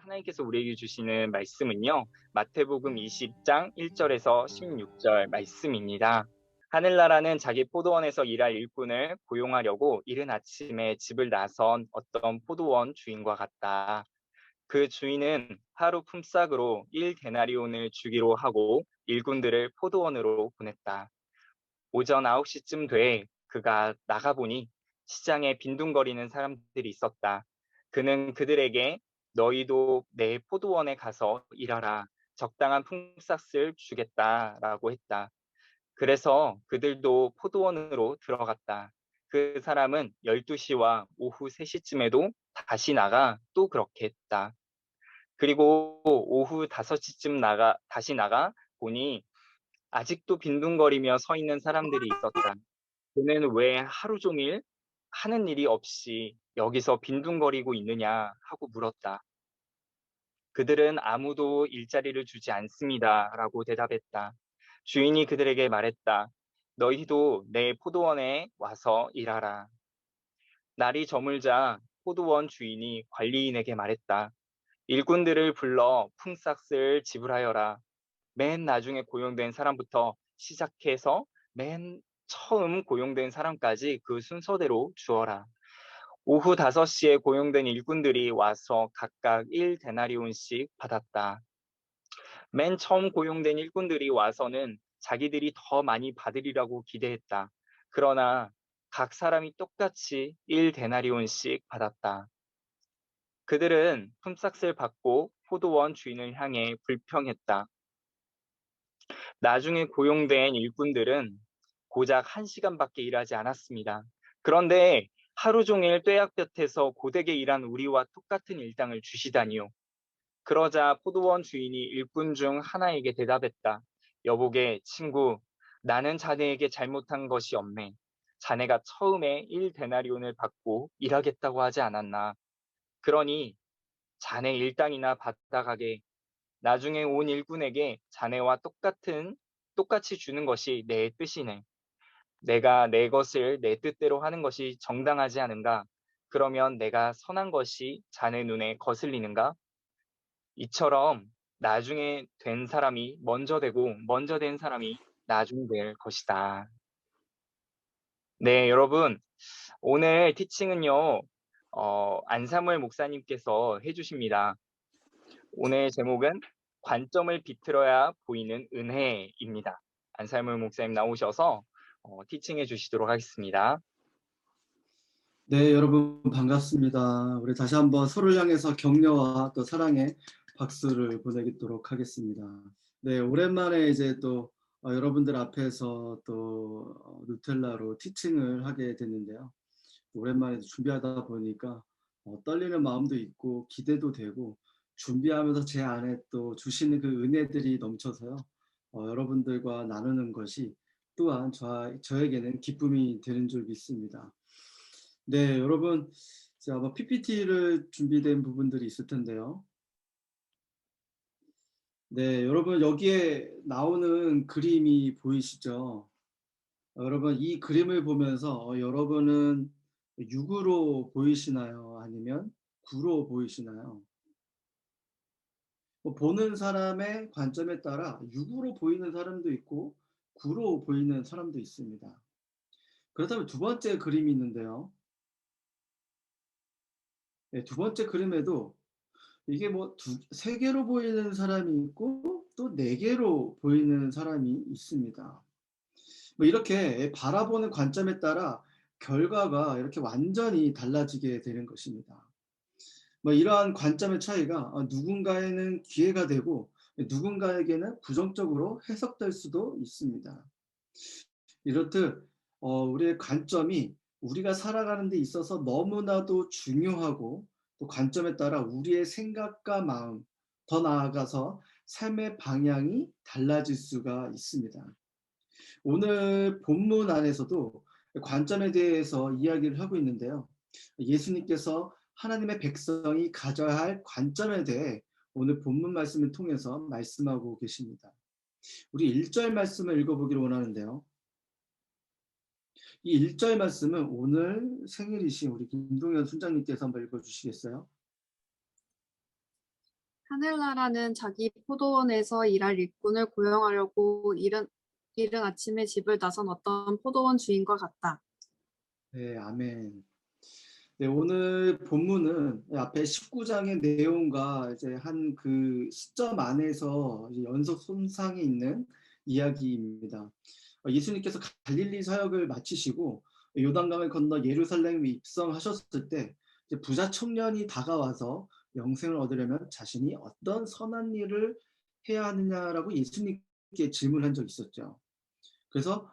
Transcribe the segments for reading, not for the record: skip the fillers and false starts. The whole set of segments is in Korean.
하나님께서 우리에게 주시는 말씀은요, 마태복음 20장 1절에서 16절 말씀입니다. 하늘나라는 자기 포도원에서 일할 일꾼을 고용하려고 이른 아침에 집을 나선 어떤 포도원 주인과 같다. 그 주인은 하루 품삯으로 1데나리온을 주기로 하고 일꾼들을 포도원으로 보냈다. 오전 9시쯤 돼 그가 나가보니 시장에 빈둥거리는 사람들이 있었다. 그는 그들에게 너희도 내 포도원에 가서 일하라. 적당한 품삯을 주겠다라고 했다. 그래서 그들도 포도원으로 들어갔다. 그 사람은 12시와 오후 3시쯤에도 다시 나가 또 그렇게 했다. 그리고 오후 5시쯤 다시 나가 보니 아직도 빈둥거리며 서 있는 사람들이 있었다. 그는 왜 하루 종일 하는 일이 없이 여기서 빈둥거리고 있느냐 하고 물었다. 그들은 아무도 일자리를 주지 않습니다. 라고 대답했다. 주인이 그들에게 말했다. 너희도 내 포도원에 와서 일하라. 날이 저물자 포도원 주인이 관리인에게 말했다. 일꾼들을 불러 품삯을 지불하여라. 맨 나중에 고용된 사람부터 시작해서 맨 처음 고용된 사람까지 그 순서대로 주어라. 오후 5시에 고용된 일꾼들이 와서 각각 1데나리온씩 받았다. 맨 처음 고용된 일꾼들이 와서는 자기들이 더 많이 받으리라고 기대했다. 그러나 각 사람이 똑같이 1데나리온씩 받았다. 그들은 품삯을 받고 포도원 주인을 향해 불평했다. 나중에 고용된 일꾼들은 고작 1시간밖에 일하지 않았습니다. 그런데 하루 종일 뙤약볕에서 고되게 일한 우리와 똑같은 일당을 주시다니요. 그러자 포도원 주인이 일꾼 중 하나에게 대답했다. 여보게, 친구, 나는 자네에게 잘못한 것이 없네. 자네가 처음에 1데나리온을 받고 일하겠다고 하지 않았나. 그러니 자네 일당이나 받아가게. 나중에 온 일꾼에게 자네와 똑같이 주는 것이 내 뜻이네. 내가 내 것을 내 뜻대로 하는 것이 정당하지 않은가? 그러면 내가 선한 것이 자네 눈에 거슬리는가? 이처럼 나중에 된 사람이 먼저 되고 먼저 된 사람이 나중에 될 것이다. 네, 여러분. 오늘 티칭은요, 안사무엘 목사님께서 해주십니다. 오늘 제목은 관점을 비틀어야 보이는 은혜입니다. 안사무엘 목사님 나오셔서 티칭해 주시도록 하겠습니다. 네, 여러분 반갑습니다. 우리 다시 한번 서로를 향해서 격려와 또 사랑의 박수를 보내도록 하겠습니다. 네, 오랜만에 이제 또 여러분들 앞에서 또 누텔라로 티칭을 하게 됐는데요. 오랜만에 준비하다 보니까 떨리는 마음도 있고 기대도 되고 준비하면서 제 안에 또 주시는 그 은혜들이 넘쳐서요. 여러분들과 나누는 것이 또한 저에게는 기쁨이 되는 줄 믿습니다. 네, 여러분, 자, 아마 PPT를 준비된 부분들이 있을 텐데요. 네, 여러분 여기에 나오는 그림이 보이시죠? 여러분 이 그림을 보면서 여러분은 6으로 보이시나요? 아니면 9로 보이시나요? 보는 사람의 관점에 따라 6으로 보이는 사람도 있고 9로 보이는 사람도 있습니다. 그렇다면 두 번째 그림이 있는데요. 네, 두 번째 그림에도 이게 뭐 세 개로 보이는 사람이 있고 또 네 개로 보이는 사람이 있습니다. 뭐 이렇게 바라보는 관점에 따라 결과가 이렇게 완전히 달라지게 되는 것입니다. 뭐 이러한 관점의 차이가 누군가에는 기회가 되고 누군가에게는 부정적으로 해석될 수도 있습니다. 이렇듯 우리의 관점이 우리가 살아가는 데 있어서 너무나도 중요하고 또 관점에 따라 우리의 생각과 마음, 더 나아가서 삶의 방향이 달라질 수가 있습니다. 오늘 본문 안에서도 관점에 대해서 이야기를 하고 있는데요. 예수님께서 하나님의 백성이 가져야 할 관점에 대해 오늘 본문 말씀을 통해서 말씀하고 계십니다. 우리 1절 말씀을 읽어보기를 원하는데요. 이 1절 말씀은 오늘 생일이신 우리 김동현 순장님께서 한번 읽어주시겠어요? 하늘나라는 자기 포도원에서 일할 일꾼을 고용하려고 이른 아침에 집을 나선 어떤 포도원 주인과 같다. 네, 아멘. 네, 오늘 본문은 앞에 19장의 내용과 이제 한 그 시점 안에서 이제 연속 손상이 있는 이야기입니다. 예수님께서 갈릴리 사역을 마치시고 요단강을 건너 예루살렘에 입성하셨을 때 이제 부자 청년이 다가와서 영생을 얻으려면 자신이 어떤 선한 일을 해야 하느냐라고 예수님께 질문한 적이 있었죠. 그래서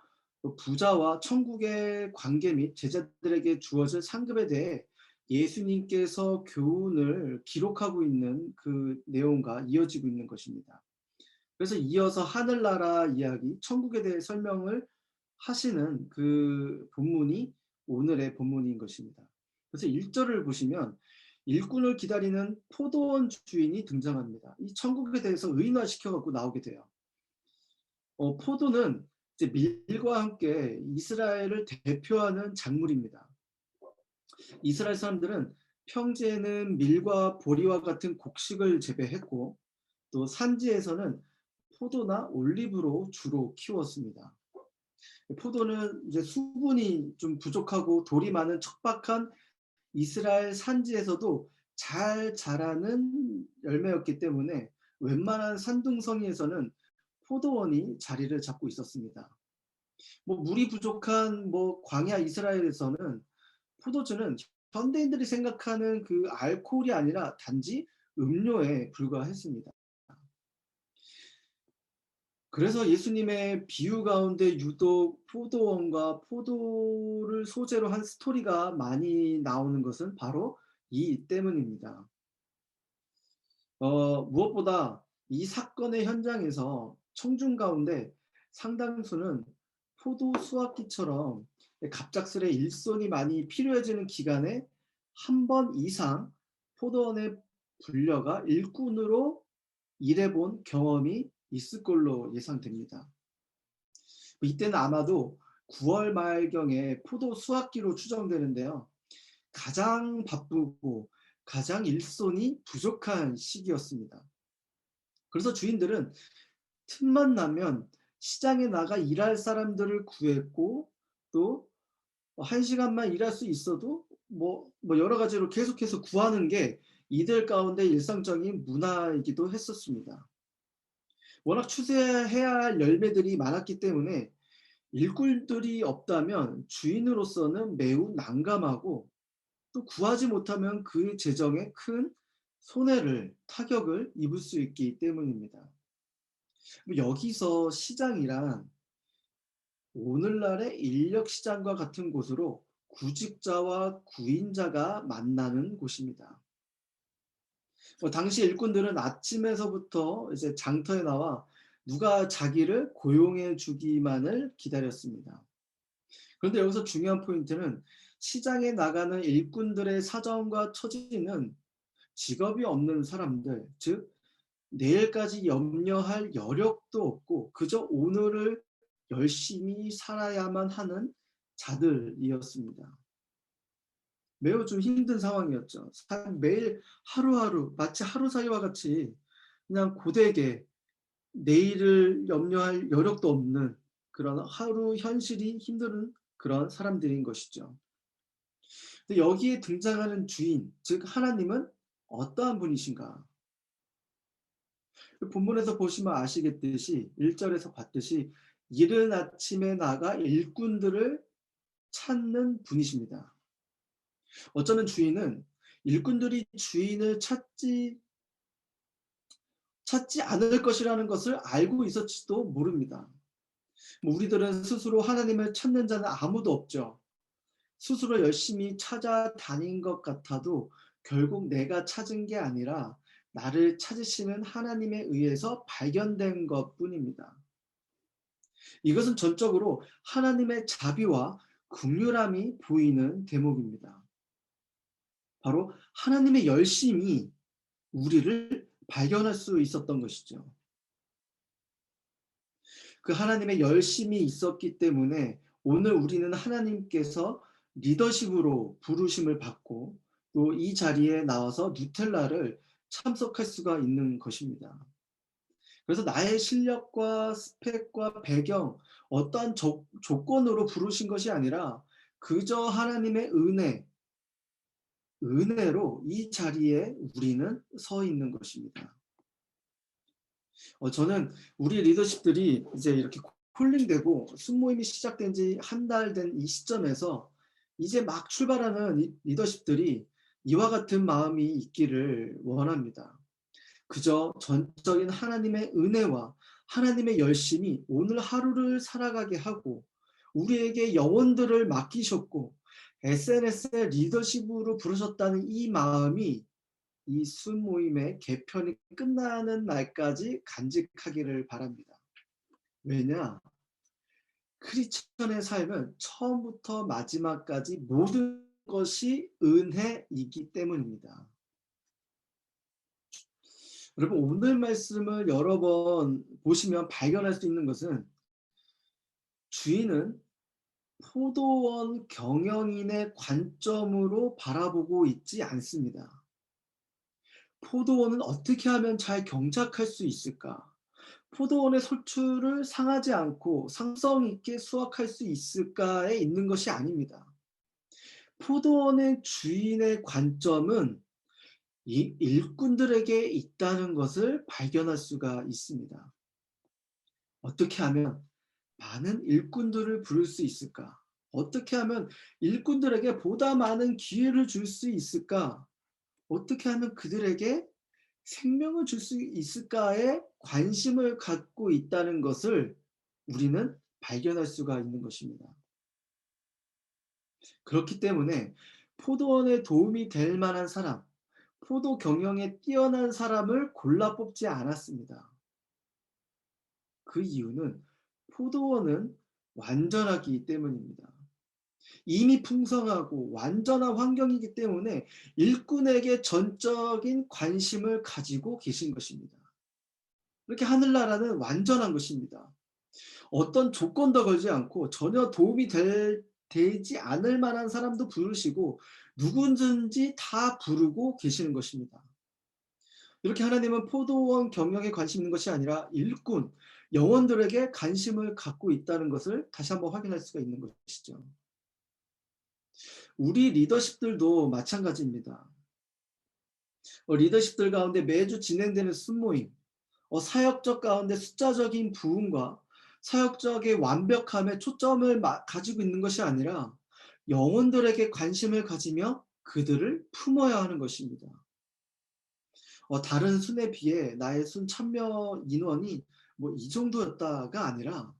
부자와 천국의 관계 및 제자들에게 주어질 상급에 대해 예수님께서 교훈을 기록하고 있는 그 내용과 이어지고 있는 것입니다. 그래서 이어서 하늘나라 이야기, 천국에 대해 설명을 하시는 그 본문이 오늘의 본문인 것입니다. 그래서 1절을 보시면 일꾼을 기다리는 포도원 주인이 등장합니다. 이 천국에 대해서 의인화시켜 갖고 나오게 돼요. 포도는 이제 밀과 함께 이스라엘을 대표하는 작물입니다. 이스라엘 사람들은 평지에는 밀과 보리와 같은 곡식을 재배했고 또 산지에서는 포도나 올리브로 주로 키웠습니다. 포도는 이제 수분이 좀 부족하고 돌이 많은 척박한 이스라엘 산지에서도 잘 자라는 열매였기 때문에 웬만한 산둥성이에서는 포도원이 자리를 잡고 있었습니다. 물이 부족한 광야 이스라엘에서는 포도주는 현대인들이 생각하는 그 알코올이 아니라 단지 음료에 불과했습니다. 그래서 예수님의 비유 가운데 유독 포도원과 포도를 소재로 한 스토리가 많이 나오는 것은 바로 이 때문입니다. 무엇보다 이 사건의 현장에서 청중 가운데 상당수는 포도 수확기처럼 갑작스레 일손이 많이 필요해지는 기간에 한 번 이상 포도원에 불려가 일꾼으로 일해본 경험이 있을 걸로 예상됩니다. 이때는 아마도 9월 말경에 포도 수확기로 추정되는데요. 가장 바쁘고 가장 일손이 부족한 시기였습니다. 그래서 주인들은 틈만 나면 시장에 나가 일할 사람들을 구했고 또 1시간만 일할 수 있어도 여러 가지로 계속해서 구하는 게 이들 가운데 일상적인 문화이기도 했었습니다. 워낙 추수해야 할 열매들이 많았기 때문에 일꾼들이 없다면 주인으로서는 매우 난감하고 또 구하지 못하면 그 재정에 큰 손해를, 타격을 입을 수 있기 때문입니다. 여기서 시장이란 오늘날의 인력시장과 같은 곳으로 구직자와 구인자가 만나는 곳입니다. 당시 일꾼들은 아침에서부터 이제 장터에 나와 누가 자기를 고용해 주기만을 기다렸습니다. 그런데 여기서 중요한 포인트는 시장에 나가는 일꾼들의 사정과 처지는 직업이 없는 사람들, 즉 내일까지 염려할 여력도 없고 그저 오늘을 열심히 살아야만 하는 자들이었습니다. 매우 좀 힘든 상황이었죠. 매일 하루하루 마치 하루살이와 같이 그냥 고되게 내일을 염려할 여력도 없는 그런 하루 현실이 힘든 그런 사람들인 것이죠. 근데 여기에 등장하는 주인, 즉 하나님은 어떠한 분이신가? 본문에서 보시면 아시겠듯이 1절에서 봤듯이 이른 아침에 나가 일꾼들을 찾는 분이십니다. 어쩌면 주인은 일꾼들이 주인을 찾지 않을 것이라는 것을 알고 있었지도 모릅니다. 우리들은 스스로 하나님을 찾는 자는 아무도 없죠. 스스로 열심히 찾아다닌 것 같아도 결국 내가 찾은 게 아니라 나를 찾으시는 하나님에 의해서 발견된 것뿐입니다. 이것은 전적으로 하나님의 자비와 긍휼함이 보이는 대목입니다. 바로 하나님의 열심이 우리를 발견할 수 있었던 것이죠. 그 하나님의 열심이 있었기 때문에 오늘 우리는 하나님께서 리더십으로 부르심을 받고 또 이 자리에 나와서 누텔라를 참석할 수가 있는 것입니다. 그래서 나의 실력과 스펙과 배경, 어떠한 조건으로 부르신 것이 아니라 그저 하나님의 은혜로 이 자리에 우리는 서 있는 것입니다. 저는 우리 리더십들이 이제 이렇게 콜링되고 순모임이 시작된 지 한 달 된 이 시점에서 이제 막 출발하는 이 리더십들이 이와 같은 마음이 있기를 원합니다. 그저 전적인 하나님의 은혜와 하나님의 열심이 오늘 하루를 살아가게 하고 우리에게 영혼들을 맡기셨고 SNS의 리더십으로 부르셨다는 이 마음이 이 순모임의 개편이 끝나는 날까지 간직하기를 바랍니다. 왜냐? 크리스천의 삶은 처음부터 마지막까지 모든 것이 은혜이기 때문입니다. 여러분, 오늘 말씀을 여러 번 보시면 발견할 수 있는 것은 주인은 포도원 경영인의 관점으로 바라보고 있지 않습니다. 포도원은 어떻게 하면 잘 경작할 수 있을까? 포도원의 소출을 상하지 않고 상성 있게 수확할 수 있을까에 있는 것이 아닙니다. 포도원의 주인의 관점은 이 일꾼들에게 있다는 것을 발견할 수가 있습니다. 어떻게 하면 많은 일꾼들을 부를 수 있을까? 어떻게 하면 일꾼들에게 보다 많은 기회를 줄 수 있을까? 어떻게 하면 그들에게 생명을 줄 수 있을까에 관심을 갖고 있다는 것을 우리는 발견할 수가 있는 것입니다. 그렇기 때문에 포도원에 도움이 될 만한 사람, 포도 경영에 뛰어난 사람을 골라 뽑지 않았습니다. 그 이유는 포도원은 완전하기 때문입니다. 이미 풍성하고 완전한 환경이기 때문에 일꾼에게 전적인 관심을 가지고 계신 것입니다. 이렇게 하늘나라는 완전한 것입니다. 어떤 조건도 걸지 않고 전혀 도움이 되지 않을 만한 사람도 부르시고 누구든지 다 부르고 계시는 것입니다. 이렇게 하나님은 포도원 경영에 관심 있는 것이 아니라 일꾼, 영혼들에게 관심을 갖고 있다는 것을 다시 한번 확인할 수가 있는 것이죠. 우리 리더십들도 마찬가지입니다. 리더십들 가운데 매주 진행되는 순모임, 사역적 가운데 숫자적인 부흥과 사역적의 완벽함에 초점을 가지고 있는 것이 아니라 영혼들에게 관심을 가지며 그들을 품어야 하는 것입니다. 다른 순에 비해 나의 순 참여 인원이 뭐 이 정도였다가 아니라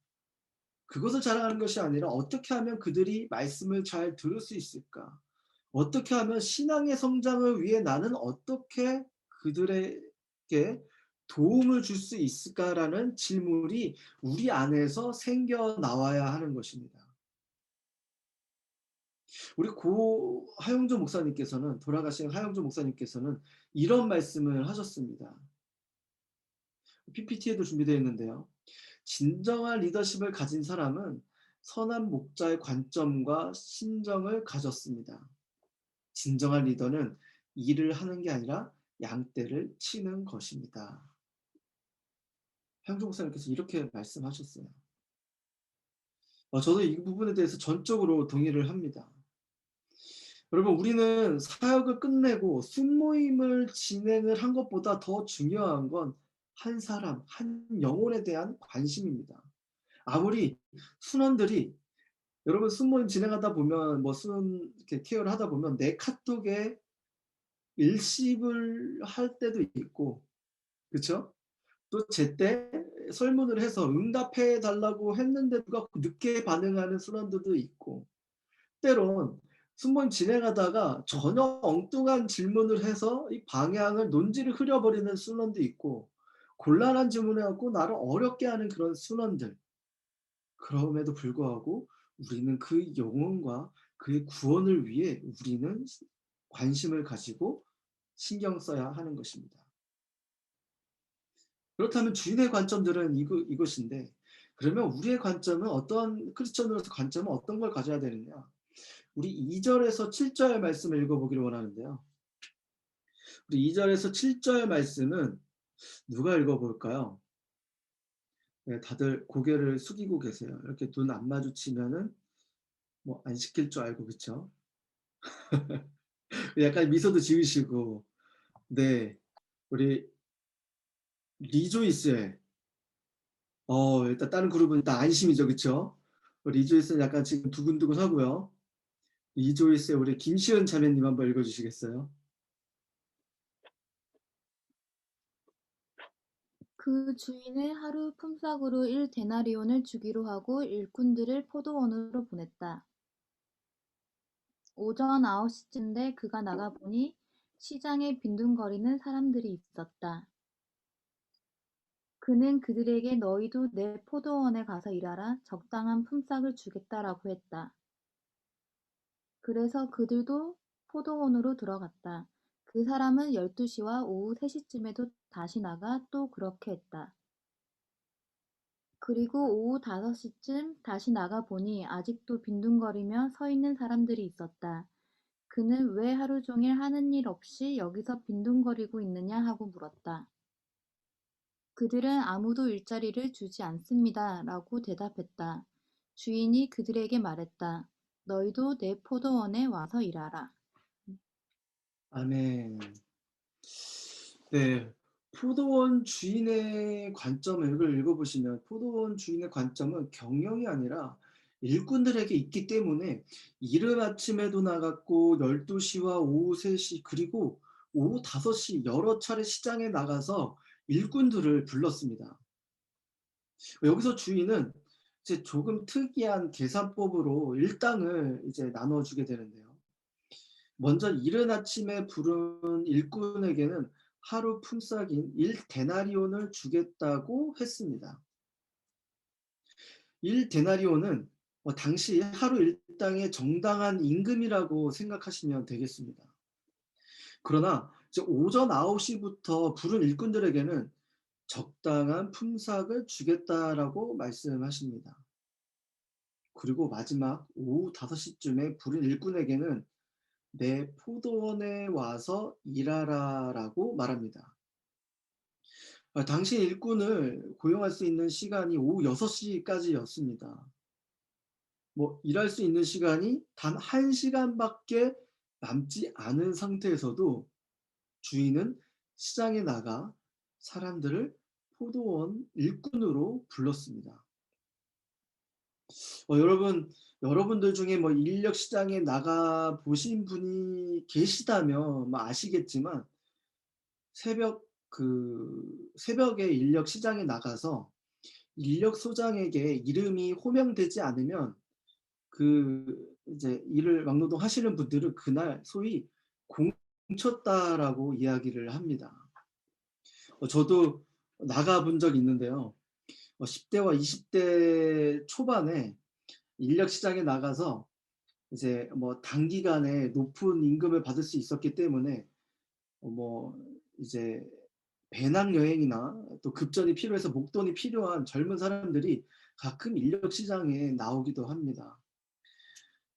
그것을 자랑하는 것이 아니라 어떻게 하면 그들이 말씀을 잘 들을 수 있을까? 어떻게 하면 신앙의 성장을 위해 나는 어떻게 그들에게 도움을 줄 수 있을까라는 질문이 우리 안에서 생겨나와야 하는 것입니다. 우리 고 하용조 목사님께서는, 돌아가신 하용조 목사님께서는 이런 말씀을 하셨습니다. PPT에도 준비되어 있는데요. 진정한 리더십을 가진 사람은 선한 목자의 관점과 신정을 가졌습니다. 진정한 리더는 일을 하는 게 아니라 양떼를 치는 것입니다. 하용조 목사님께서 이렇게 말씀하셨어요. 저도 이 부분에 대해서 전적으로 동의를 합니다. 여러분, 우리는 사역을 끝내고 순모임을 진행을 한 것보다 더 중요한 건 한 사람, 한 영혼에 대한 관심입니다. 아무리 순원들이, 여러분 순모임 진행하다 보면 이렇게 케어를 하다 보면 내 카톡에 일십을 할 때도 있고, 그렇죠? 또 제때 설문을 해서 응답해 달라고 했는데 누가 늦게 반응하는 순원들도 있고, 때론 순모임 진행하다가 전혀 엉뚱한 질문을 해서 이 방향을 논지를 흐려버리는 순원도 있고, 곤란한 질문을 갖고 나를 어렵게 하는 그런 순원들. 그럼에도 불구하고 우리는 그 영혼과 그의 구원을 위해 우리는 관심을 가지고 신경 써야 하는 것입니다. 그렇다면 주인의 관점들은 이것인데, 그러면 우리의 관점은 크리스천으로서 관점은 어떤 걸 가져야 되느냐? 우리 2절에서 7절 말씀을 읽어보기를 원하는데요. 우리 2절에서 7절 말씀은 누가 읽어볼까요? 네, 다들 고개를 숙이고 계세요. 이렇게 눈 안 마주치면은 뭐 안 시킬 줄 알고, 그쵸? 약간 미소도 지으시고. 네, 우리 리조이스의 일단 다른 그룹은 일단 안심이죠, 그쵸? 리조이스는 약간 지금 두근두근 하고요. 리조이스의 우리 김시은 자매님 한번 읽어주시겠어요? 그 주인은 하루 품삯으로 1데나리온을 주기로 하고 일꾼들을 포도원으로 보냈다. 오전 9시쯤인데 그가 나가보니 시장에 빈둥거리는 사람들이 있었다. 그는 그들에게 너희도 내 포도원에 가서 일하라. 적당한 품삯을 주겠다라고 했다. 그래서 그들도 포도원으로 들어갔다. 그 사람은 12시와 오후 3시쯤에도 다시 나가 또 그렇게 했다. 그리고 오후 5시쯤 다시 나가보니 아직도 빈둥거리며 서 있는 사람들이 있었다. 그는 왜 하루 종일 하는 일 없이 여기서 빈둥거리고 있느냐 하고 물었다. 그들은 아무도 일자리를 주지 않습니다. 라고 대답했다. 주인이 그들에게 말했다. 너희도 내 포도원에 와서 일하라. 아멘. 네, 포도원 주인의 관점을 이걸 읽어보시면 포도원 주인의 관점은 경영이 아니라 일꾼들에게 있기 때문에 이른 아침에도 나갔고 12시와 오후 3시 그리고 오후 5시 여러 차례 시장에 나가서 일꾼들을 불렀습니다. 여기서 주인은 이제 조금 특이한 계산법으로 일당을 이제 나눠주게 되는데요. 먼저 이른 아침에 부른 일꾼에게는 하루 품삯인 1데나리온을 주겠다고 했습니다. 1데나리온은 당시 하루 일당의 정당한 임금이라고 생각하시면 되겠습니다. 그러나 이제 오전 9시부터 부른 일꾼들에게는 적당한 품삯을 주겠다라고 말씀하십니다. 그리고 마지막 오후 5시쯤에 부른 일꾼에게는 내 포도원에 와서 일하라라고 말합니다. 당시 일꾼을 고용할 수 있는 시간이 오후 6시까지였습니다. 일할 수 있는 시간이 단 1시간밖에 남지 않은 상태에서도 주인은 시장에 나가 사람들을 포도원 일꾼으로 불렀습니다. 여러분들 중에 인력 시장에 나가 보신 분이 계시다면 아시겠지만 새벽에 인력 시장에 나가서 인력 소장에게 이름이 호명되지 않으면 이제 일을 막노동 하시는 분들은 그날 소위 공쳤다라고 이야기를 합니다. 저도 나가본 적이 있는데요. 10대와 20대 초반에 인력 시장에 나가서 이제 단기간에 높은 임금을 받을 수 있었기 때문에 이제 배낭여행이나 또 급전이 필요해서 목돈이 필요한 젊은 사람들이 가끔 인력 시장에 나오기도 합니다.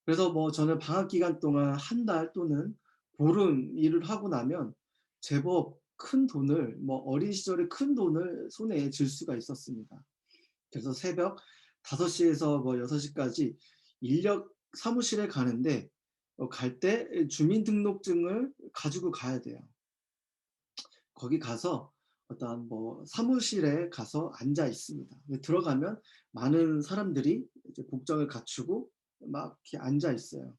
그래서 저는 방학 기간 동안 한 달 또는 보름 일을 하고 나면 제법 큰 돈을 어린 시절에 큰 돈을 손에 쥘 수가 있었습니다. 그래서 새벽 5시에서 6시까지 인력 사무실에 가는데 갈 때 주민등록증을 가지고 가야 돼요. 거기 가서 어떤 사무실에 가서 앉아 있습니다. 들어가면 많은 사람들이 이제 복장을 갖추고 막 이렇게 앉아 있어요.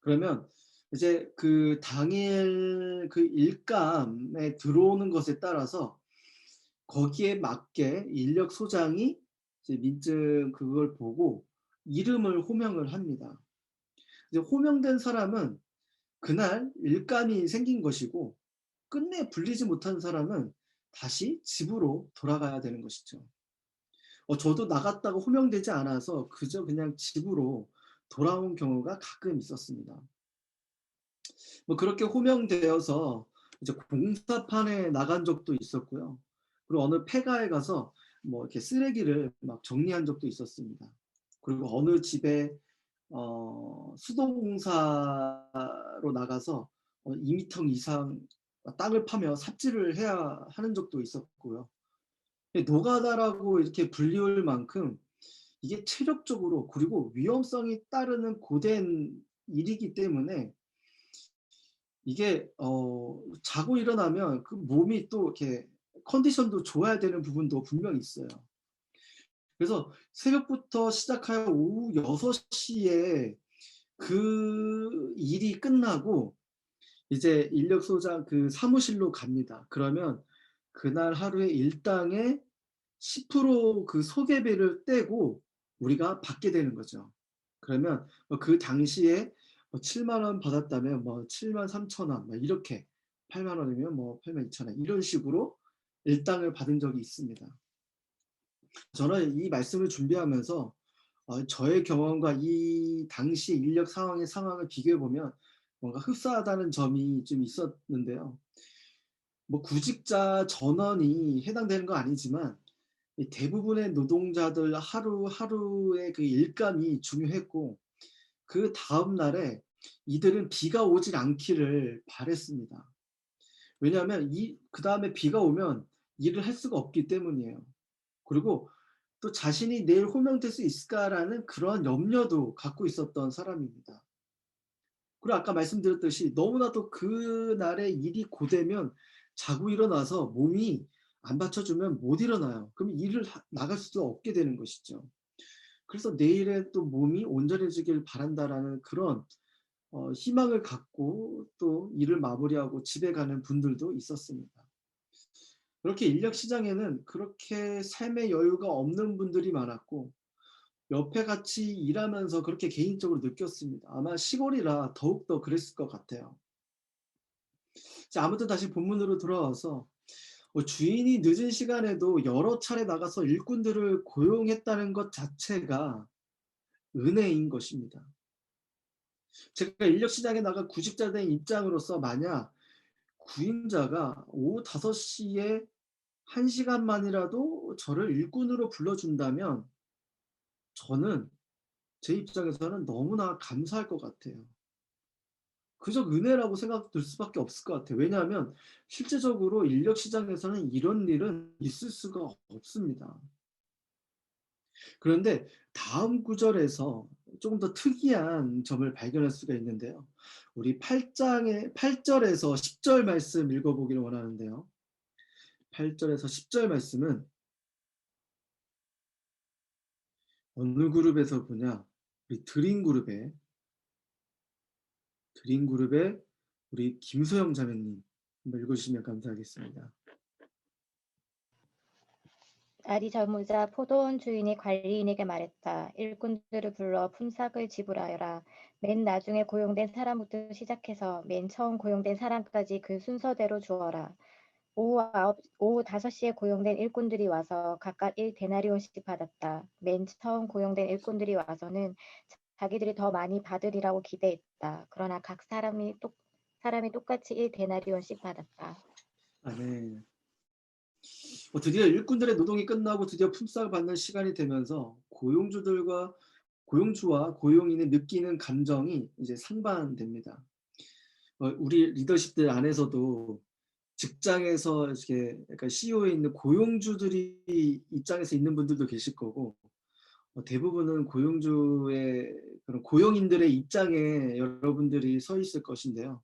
그러면 이제 그 당일 그 일감에 들어오는 것에 따라서 거기에 맞게 인력 소장이 이제 민증 그걸 보고 이름을 호명을 합니다. 이제 호명된 사람은 그날 일감이 생긴 것이고 끝내 불리지 못한 사람은 다시 집으로 돌아가야 되는 것이죠. 저도 나갔다가 호명되지 않아서 그저 그냥 집으로 돌아온 경우가 가끔 있었습니다. 그렇게 호명되어서 이제 공사판에 나간 적도 있었고요. 그리고 어느 폐가에 가서 이렇게 쓰레기를 막 정리한 적도 있었습니다. 그리고 어느 집에 수도공사로 나가서 2m 이상 땅을 파며 삽질을 해야 하는 적도 있었고요. 노가다라고 이렇게 불리울 만큼 이게 체력적으로 그리고 위험성이 따르는 고된 일이기 때문에 이게 자고 일어나면 그 몸이 또 이렇게 컨디션도 좋아야 되는 부분도 분명히 있어요. 그래서 새벽부터 시작하여 오후 6시에 그 일이 끝나고 이제 인력소장 그 사무실로 갑니다. 그러면 그날 하루의 일당의 10% 소개비를 떼고 우리가 받게 되는 거죠. 그러면 그 당시에 7만 원 받았다면 7만 3천 원 이렇게 8만 원이면 8만 2천 원 이런 식으로 일당을 받은 적이 있습니다. 저는 이 말씀을 준비하면서 저의 경험과 이 당시 인력 상황을 비교해 보면 뭔가 흡사하다는 점이 좀 있었는데요. 구직자 전원이 해당되는 건 아니지만 대부분의 노동자들 하루하루의 그 일감이 중요했고 그 다음 날에 이들은 비가 오질 않기를 바랬습니다. 왜냐하면 그 다음에 비가 오면 일을 할 수가 없기 때문이에요. 그리고 또 자신이 내일 호명될 수 있을까라는 그런 염려도 갖고 있었던 사람입니다. 그리고 아까 말씀드렸듯이 너무나도 그날의 일이 고되면 자고 일어나서 몸이 안 받쳐주면 못 일어나요. 그럼 일을 나갈 수도 없게 되는 것이죠. 그래서 내일에 또 몸이 온전해지길 바란다라는 그런 희망을 갖고 또 일을 마무리하고 집에 가는 분들도 있었습니다. 그렇게 인력 시장에는 그렇게 삶의 여유가 없는 분들이 많았고 옆에 같이 일하면서 그렇게 개인적으로 느꼈습니다. 아마 시골이라 더욱더 그랬을 것 같아요. 자, 아무튼 다시 본문으로 돌아와서 주인이 늦은 시간에도 여러 차례 나가서 일꾼들을 고용했다는 것 자체가 은혜인 것입니다. 제가 인력 시장에 나가 구직자 된 입장으로서 만약 구임자가 오후 5시에 1시간만이라도 저를 일꾼으로 불러준다면 저는 제 입장에서는 너무나 감사할 것 같아요. 그저 은혜라고 생각될 수밖에 없을 것 같아요. 왜냐하면 실제적으로 인력 시장에서는 이런 일은 있을 수가 없습니다. 그런데 다음 구절에서 조금 더 특이한 점을 발견할 수가 있는데요. 우리 8절에서 10절 말씀 읽어보기를 원하는데요. 8절에서 10절 말씀은 어느 그룹에서 보냐? 우리 드림그룹의 우리 김소영 자매님 한번 읽어주시면 감사하겠습니다. 날이 저무자 포도원 주인이 관리인에게 말했다. 일꾼들을 불러 품삯을 지불하여라. 맨 나중에 고용된 사람부터 시작해서 맨 처음 고용된 사람까지 그 순서대로 주어라. 오후 5시에 고용된 일꾼들이 와서 각각 1데나리온씩 받았다. 맨 처음 고용된 일꾼들이 와서는 자기들이 더 많이 받으리라고 기대했다. 그러나 각 사람이 똑같이 1데나리온씩 받았다. 네. 드디어 일꾼들의 노동이 끝나고 드디어 품삯을 받는 시간이 되면서 고용주와 고용인이 느끼는 감정이 이제 상반됩니다. 우리 리더십들 안에서도 직장에서 이렇게 약간 CEO에 있는 고용주들이 입장에서 있는 분들도 계실 거고 대부분은 고용주의 그런 고용인들의 입장에 여러분들이 서 있을 것인데요.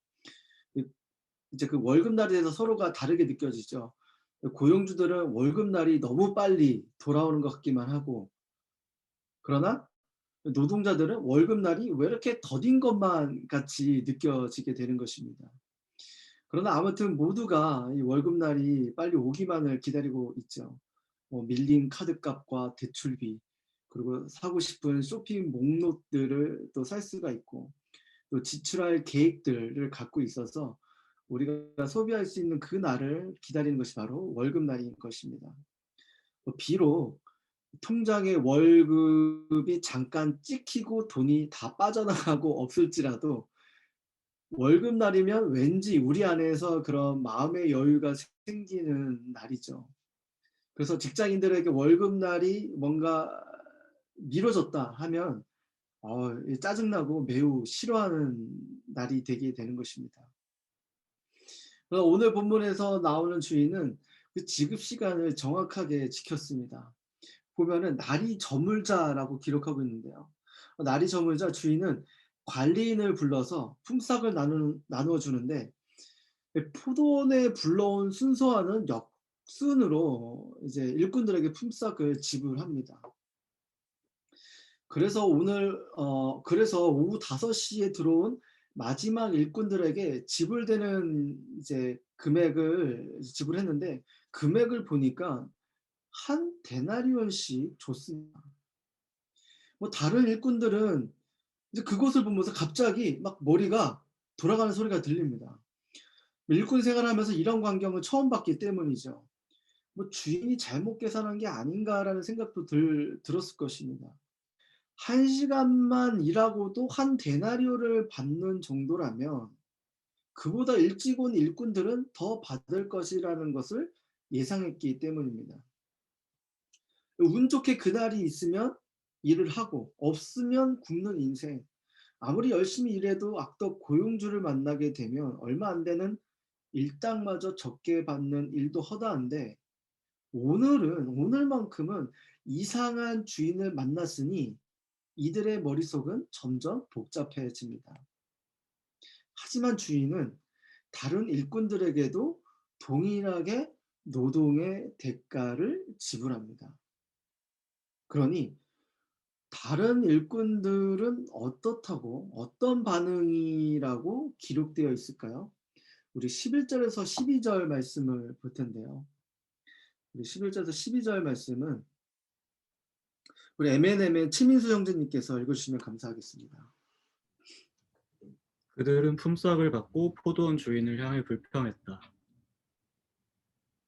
이제 그 월급날에 대해서 서로가 다르게 느껴지죠. 고용주들은 월급날이 너무 빨리 돌아오는 것 같기만 하고 그러나 노동자들은 월급날이 왜 이렇게 더딘 것만 같이 느껴지게 되는 것입니다. 그러나 아무튼 모두가 이 월급날이 빨리 오기만을 기다리고 있죠. 밀린 카드값과 대출비 그리고 사고 싶은 쇼핑 목록들을 또 살 수가 있고 또 지출할 계획들을 갖고 있어서 우리가 소비할 수 있는 그 날을 기다리는 것이 바로 월급날인 것입니다. 비록 통장에 월급이 잠깐 찍히고 돈이 다 빠져나가고 없을지라도 월급날이면 왠지 우리 안에서 그런 마음의 여유가 생기는 날이죠. 그래서 직장인들에게 월급날이 뭔가 미뤄졌다 하면 짜증나고 매우 싫어하는 날이 되게 되는 것입니다. 그래서 오늘 본문에서 나오는 주인은 그 지급 시간을 정확하게 지켰습니다. 보면은 날이 저물자라고 기록하고 있는데요. 날이 저물자 주인은 관리인을 불러서 품삯을 나누어 주는데 포도원에 불러온 순서와는 역순으로 이제 일꾼들에게 품삯을 지불합니다. 그래서 그래서 오후 5시에 들어온 마지막 일꾼들에게 지불되는 이제 금액을 지불했는데 금액을 보니까 한 데나리온씩 줬습니다. 뭐 다른 일꾼들은 이제 그것을 보면서 갑자기 막 머리가 돌아가는 소리가 들립니다. 일꾼 생활하면서 이런 광경을 처음 봤기 때문이죠. 뭐 주인이 잘못 계산한 게 아닌가라는 생각도 들었을 것입니다. 1시간만 일하고도 한 데나리오를 받는 정도라면 그보다 일찍 온 일꾼들은 더 받을 것이라는 것을 예상했기 때문입니다. 운 좋게 그날이 있으면 일을 하고 없으면 굶는 인생. 아무리 열심히 일해도 악덕 고용주를 만나게 되면 얼마 안 되는 일당마저 적게 받는 일도 허다한데 오늘만큼은 이상한 주인을 만났으니 이들의 머릿속은 점점 복잡해집니다. 하지만 주인은 다른 일꾼들에게도 동일하게 노동의 대가를 지불합니다. 그러니 다른 일꾼들은 어떻다고 어떤 반응이라고 기록되어 있을까요? 우리 11절에서 12절 말씀을 볼 텐데요. 우리 11절에서 12절 말씀은 우리 MNM의 최민수 형제님께서 읽어주시면 감사하겠습니다. 그들은 품삯을 받고 포도원 주인을 향해 불평했다.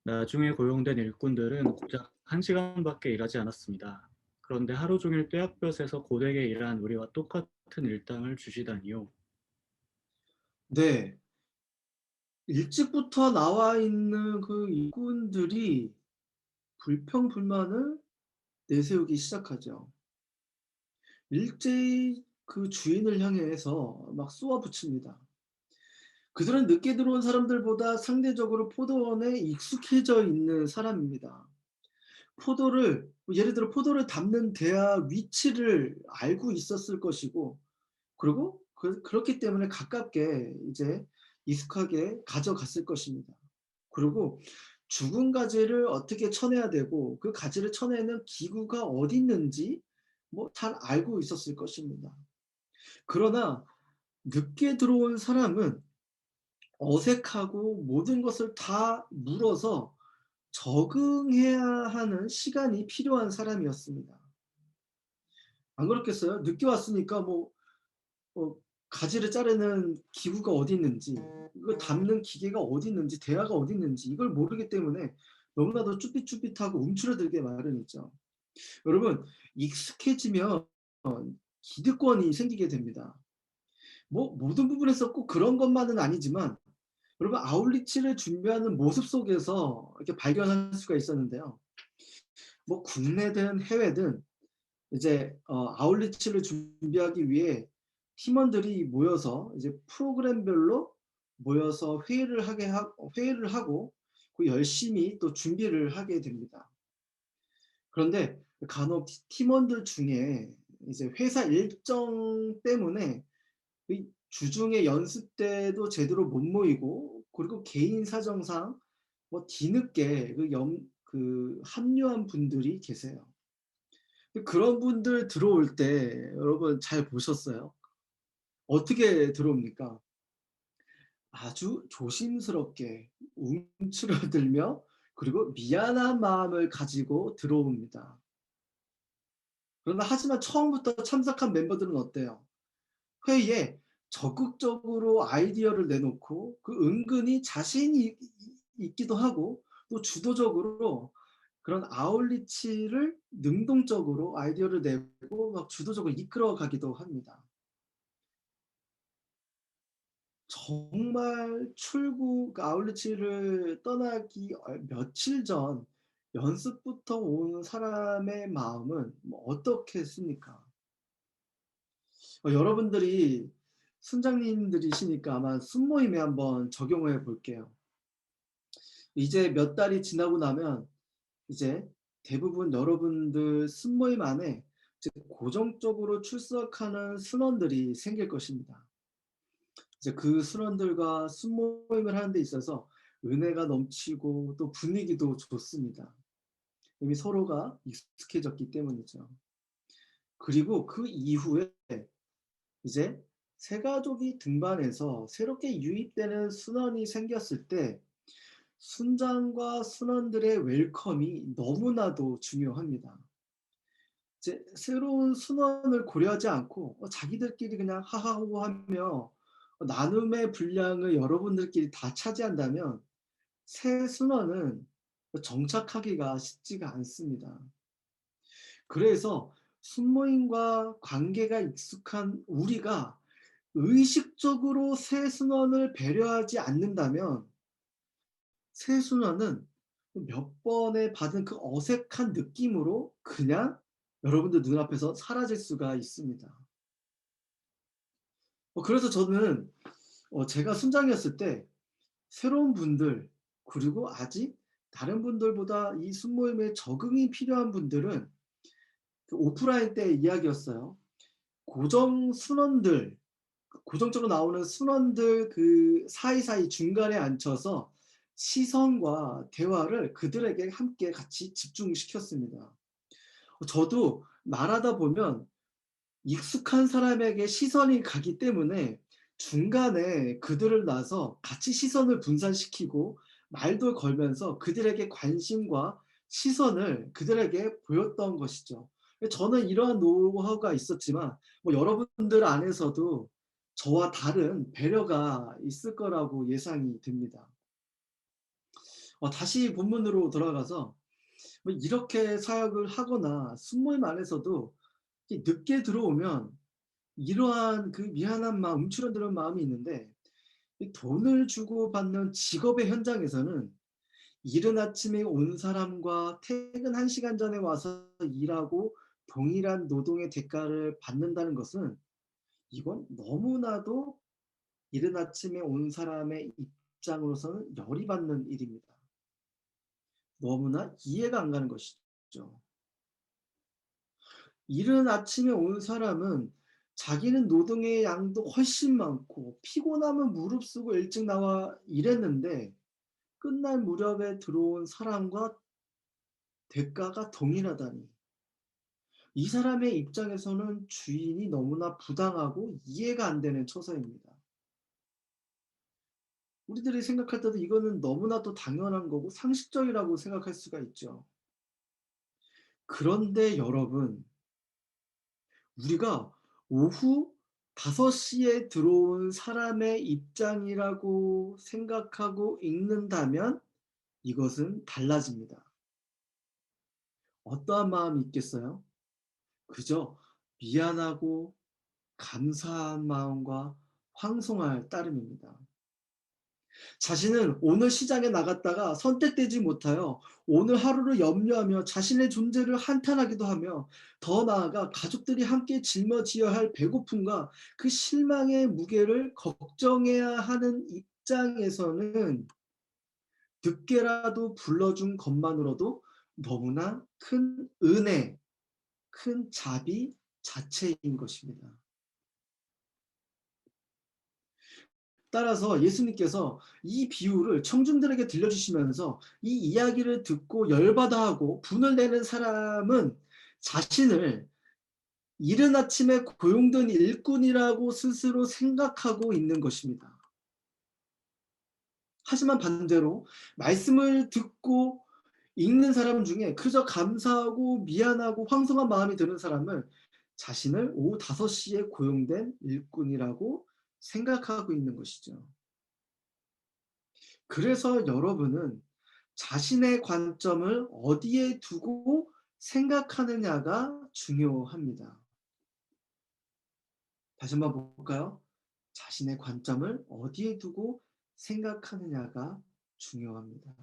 나중에 고용된 일꾼들은 고작 1시간밖에 일하지 않았습니다. 그런데 하루 종일 떼약볕에서 고되게 일한 우리와 똑같은 일당을 주시다니요. 네, 일찍부터 나와 있는 그 일꾼들이 불평불만을 내세우기 시작하죠. 일제히 그 주인을 향해서 막 쏘아붙입니다. 그들은 늦게 들어온 사람들보다 상대적으로 포도원에 익숙해져 있는 사람입니다. 예를 들어 포도를 담는 대야 위치를 알고 있었을 것이고, 그리고 그렇기 때문에 가깝게 이제 익숙하게 가져갔을 것입니다. 그리고 죽은 가지를 어떻게 쳐내야 되고 그 가지를 쳐내는 기구가 어디 있는지 뭐 잘 알고 있었을 것입니다. 그러나 늦게 들어온 사람은 어색하고 모든 것을 다 물어서 적응해야 하는 시간이 필요한 사람이었습니다. 안 그렇겠어요? 늦게 왔으니까 어, 가지를 자르는 기구가 어디 있는지, 이걸 담는 기계가 어디 있는지, 대야가 어디 있는지 이걸 모르기 때문에 너무나도 쭈삣쭈삣하고 움츠러들게 마련이죠. 여러분, 익숙해지면 기득권이 생기게 됩니다. 뭐 모든 부분에서 꼭 그런 것만은 아니지만 여러분 아울리치를 준비하는 모습 속에서 이렇게 발견할 수가 있었는데요. 뭐 국내든 해외든 이제 아울리치를 준비하기 위해 팀원들이 모여서 이제 프로그램별로 모여서 회의를 하고 그 열심히 또 준비를 하게 됩니다. 그런데 간혹 팀원들 중에 이제 회사 일정 때문에 이 주중에 연습 때도 제대로 못 모이고 그리고 개인 사정상 뭐 뒤늦게 합류한 분들이 계세요. 그런 분들 들어올 때 여러분 잘 보셨어요? 어떻게 들어옵니까? 아주 조심스럽게 움츠러들며 그리고 미안한 마음을 가지고 들어옵니다. 그러나 하지만 처음부터 참석한 멤버들은 어때요? 회의에 적극적으로 아이디어를 내놓고 그 은근히 자신이 있기도 하고 또 주도적으로 그런 아울리치를 능동적으로 아이디어를 내고 막 주도적으로 이끌어 가기도 합니다. 정말 아울리치를 떠나기 며칠 전 연습부터 온 사람의 마음은 뭐 어떻겠습니까? 여러분들이 순장님들이시니까 아마 순모임에 한번 적용해 볼게요. 이제 몇 달이 지나고 나면 이제 대부분 여러분들 순모임 안에 이제 고정적으로 출석하는 순원들이 생길 것입니다. 이제 그 순원들과 순모임을 하는 데 있어서 은혜가 넘치고 또 분위기도 좋습니다. 이미 서로가 익숙해졌기 때문이죠. 그리고 그 이후에 이제 새 가족이 등반해서 새롭게 유입되는 순원이 생겼을 때 순장과 순원들의 웰컴이 너무나도 중요합니다. 이제 새로운 순원을 고려하지 않고 자기들끼리 그냥 하하호호 하며 나눔의 분량을 여러분들끼리 다 차지한다면 새 순원은 정착하기가 쉽지가 않습니다. 그래서 순모임과 관계가 익숙한 우리가 의식적으로 새 순원을 배려하지 않는다면 새 순환은 몇 번에 받은 그 어색한 느낌으로 그냥 여러분들 눈앞에서 사라질 수가 있습니다. 그래서 저는 제가 순장이었을 때 새로운 분들 그리고 아직 다른 분들보다 이 순모임에 적응이 필요한 분들은 그 오프라인 때 이야기였어요. 고정 순원들, 고정적으로 나오는 순원들 그 사이사이 중간에 앉혀서 시선과 대화를 그들에게 함께 같이 집중시켰습니다. 저도 말하다 보면 익숙한 사람에게 시선이 가기 때문에 중간에 그들을 놔서 같이 시선을 분산시키고 말도 걸면서 그들에게 관심과 시선을 그들에게 보였던 것이죠. 저는 이러한 노하우가 있었지만 여러분들 안에서도 저와 다른 배려가 있을 거라고 예상이 됩니다. 다시 본문으로 돌아가서 이렇게 사역을 하거나 순모임 안에서도 늦게 들어오면 이러한 그 미안한 마음, 움츠러드는 마음이 있는데 이 돈을 주고 받는 직업의 현장에서는 이른 아침에 온 사람과 퇴근 1시간 전에 와서 일하고 동일한 노동의 대가를 받는다는 것은 이건 너무나도 이른 아침에 온 사람의 입장으로서는 열이 받는 일입니다. 너무나 이해가 안 가는 것이죠. 이른 아침에 온 사람은 자기는 노동의 양도 훨씬 많고 피곤하면 무릅쓰고 일찍 나와 일했는데 끝날 무렵에 들어온 사람과 대가가 동일하다니. 이 사람의 입장에서는 주인이 너무나 부당하고 이해가 안 되는 처사입니다. 우리들이 생각할 때도 이거는 너무나도 당연한 거고 상식적이라고 생각할 수가 있죠. 그런데 여러분, 우리가 오후 5시에 들어온 사람의 입장이라고 생각하고 읽는다면 이것은 달라집니다. 어떠한 마음이 있겠어요? 그저 미안하고 감사한 마음과 황송할 따름입니다. 자신은 오늘 시장에 나갔다가 선택되지 못하여 오늘 하루를 염려하며 자신의 존재를 한탄하기도 하며 더 나아가 가족들이 함께 짊어져야 할 배고픔과 그 실망의 무게를 걱정해야 하는 입장에서는 늦게라도 불러준 것만으로도 너무나 큰 은혜, 큰 자비 자체인 것입니다. 따라서 예수님께서 이 비유를 청중들에게 들려주시면서 이 이야기를 듣고 열받아하고 분을 내는 사람은 자신을 이른 아침에 고용된 일꾼이라고 스스로 생각하고 있는 것입니다. 하지만 반대로 말씀을 듣고 읽는 사람 중에 그저 감사하고 미안하고 황송한 마음이 드는 사람은 자신을 오후 5시에 고용된 일꾼이라고 생각하고 있는 것이죠. 그래서 여러분은 자신의 관점을 어디에 두고 생각하느냐가 중요합니다. 다시 한번 볼까요? 자신의 관점을 어디에 두고 생각하느냐가 중요합니다.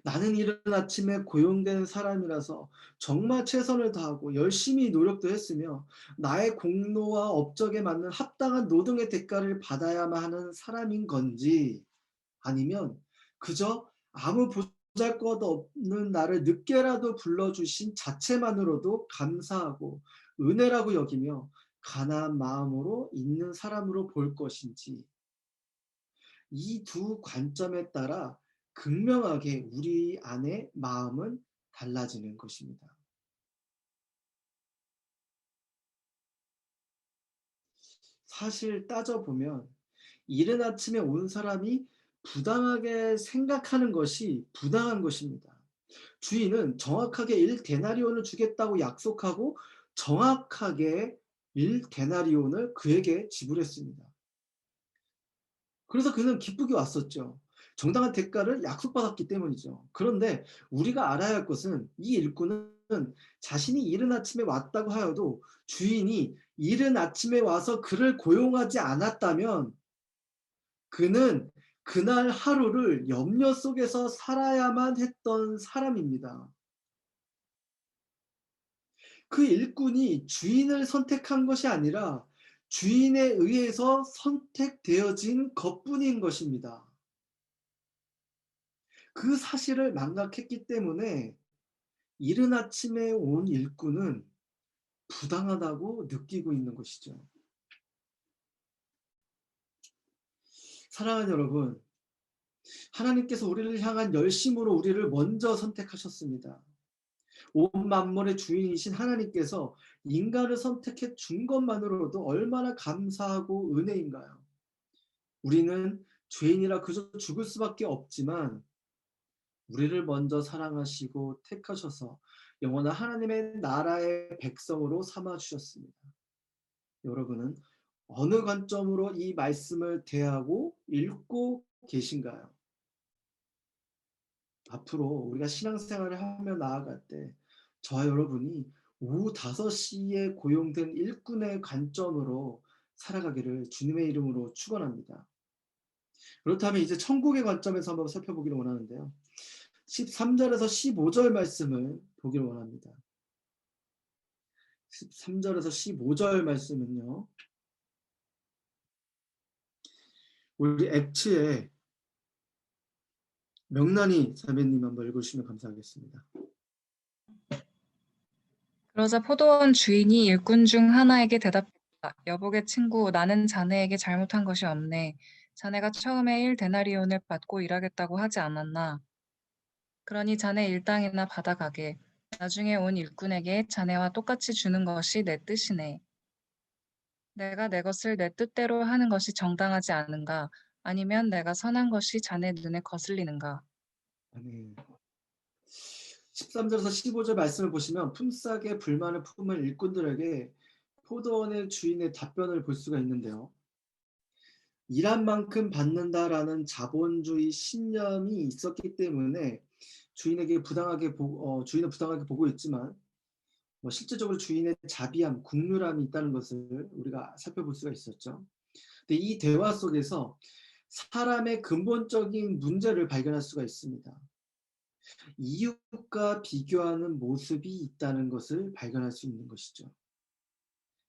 나는 이른 아침에 고용된 사람이라서 정말 최선을 다하고 열심히 노력도 했으며 나의 공로와 업적에 맞는 합당한 노동의 대가를 받아야만 하는 사람인 건지 아니면 그저 아무 보잘것없는 나를 늦게라도 불러주신 자체만으로도 감사하고 은혜라고 여기며 가난한 마음으로 있는 사람으로 볼 것인지, 이 두 관점에 따라 극명하게 우리 안의 마음은 달라지는 것입니다. 사실 따져보면 이른 아침에 온 사람이 부당하게 생각하는 것이 부당한 것입니다. 주인은 정확하게 1데나리온을 주겠다고 약속하고 정확하게 1데나리온을 그에게 지불했습니다. 그래서 그는 기쁘게 왔었죠. 정당한 대가를 약속받았기 때문이죠. 그런데 우리가 알아야 할 것은 이 일꾼은 자신이 이른 아침에 왔다고 하여도 주인이 이른 아침에 와서 그를 고용하지 않았다면 그는 그날 하루를 염려 속에서 살아야만 했던 사람입니다. 그 일꾼이 주인을 선택한 것이 아니라 주인에 의해서 선택되어진 것뿐인 것입니다. 그 사실을 망각했기 때문에 이른 아침에 온 일꾼은 부당하다고 느끼고 있는 것이죠. 사랑하는 여러분, 하나님께서 우리를 향한 열심으로 우리를 먼저 선택하셨습니다. 온 만물의 주인이신 하나님께서 인간을 선택해 준 것만으로도 얼마나 감사하고 은혜인가요? 우리는 죄인이라 그저 죽을 수밖에 없지만 우리를 먼저 사랑하시고 택하셔서 영원한 하나님의 나라의 백성으로 삼아주셨습니다. 여러분은 어느 관점으로 이 말씀을 대하고 읽고 계신가요? 앞으로 우리가 신앙생활을 하며 나아갈 때 저와 여러분이 오후 5시에 고용된 일꾼의 관점으로 살아가기를 주님의 이름으로 축원합니다. 그렇다면 이제 천국의 관점에서 한번 살펴보기를 원하는데요. 13절에서 15절 말씀을 보기를 원합니다. 13절에서 15절 말씀은요. 우리 앱츠의 명란이 자매님 한번 읽으시면 감사하겠습니다. 그러자 포도원 주인이 일꾼 중 하나에게 대답했다. 여복의 친구, 나는 자네에게 잘못한 것이 없네. 자네가 처음에 1데나리온을 받고 일하겠다고 하지 않았나? 그러니 자네 일당이나 받아가게. 나중에 온 일꾼에게 자네와 똑같이 주는 것이 내 뜻이네. 내가 내 것을 내 뜻대로 하는 것이 정당하지 않은가? 아니면 내가 선한 것이 자네 눈에 거슬리는가? 아멘. 13절에서 15절 말씀을 보시면 품삯에 불만을 품은 일꾼들에게 포도원의 주인의 답변을 볼 수가 있는데요. 일한 만큼 받는다라는 자본주의 신념이 있었기 때문에 주인은 부당하게 보고 있지만 실제적으로 주인의 자비함, 국률함이 있다는 것을 우리가 살펴볼 수가 있었죠. 근데 이 대화 속에서 사람의 근본적인 문제를 발견할 수가 있습니다. 이웃과 비교하는 모습이 있다는 것을 발견할 수 있는 것이죠.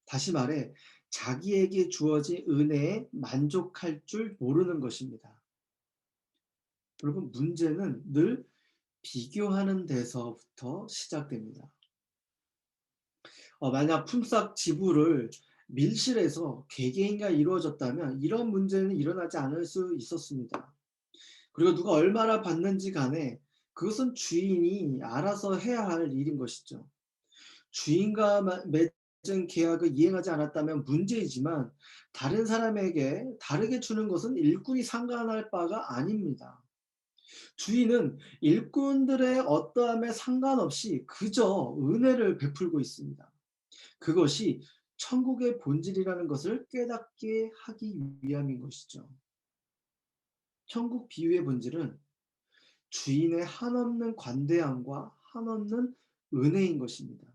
다시 말해 자기에게 주어진 은혜에 만족할 줄 모르는 것입니다. 여러분, 문제는 늘 비교하는 데서부터 시작됩니다. 만약 품삯 지불을 밀실에서 개개인과 이루어졌다면 이런 문제는 일어나지 않을 수 있었습니다. 그리고 누가 얼마나 받는지 간에 그것은 주인이 알아서 해야 할 일인 것이죠. 주인과 맺은 계약을 이행하지 않았다면 문제이지만 다른 사람에게 다르게 주는 것은 일꾼이 상관할 바가 아닙니다. 주인은 일꾼들의 어떠함에 상관없이 그저 은혜를 베풀고 있습니다. 그것이 천국의 본질이라는 것을 깨닫게 하기 위함인 것이죠. 천국 비유의 본질은 주인의 한없는 관대함과 한없는 은혜인 것입니다.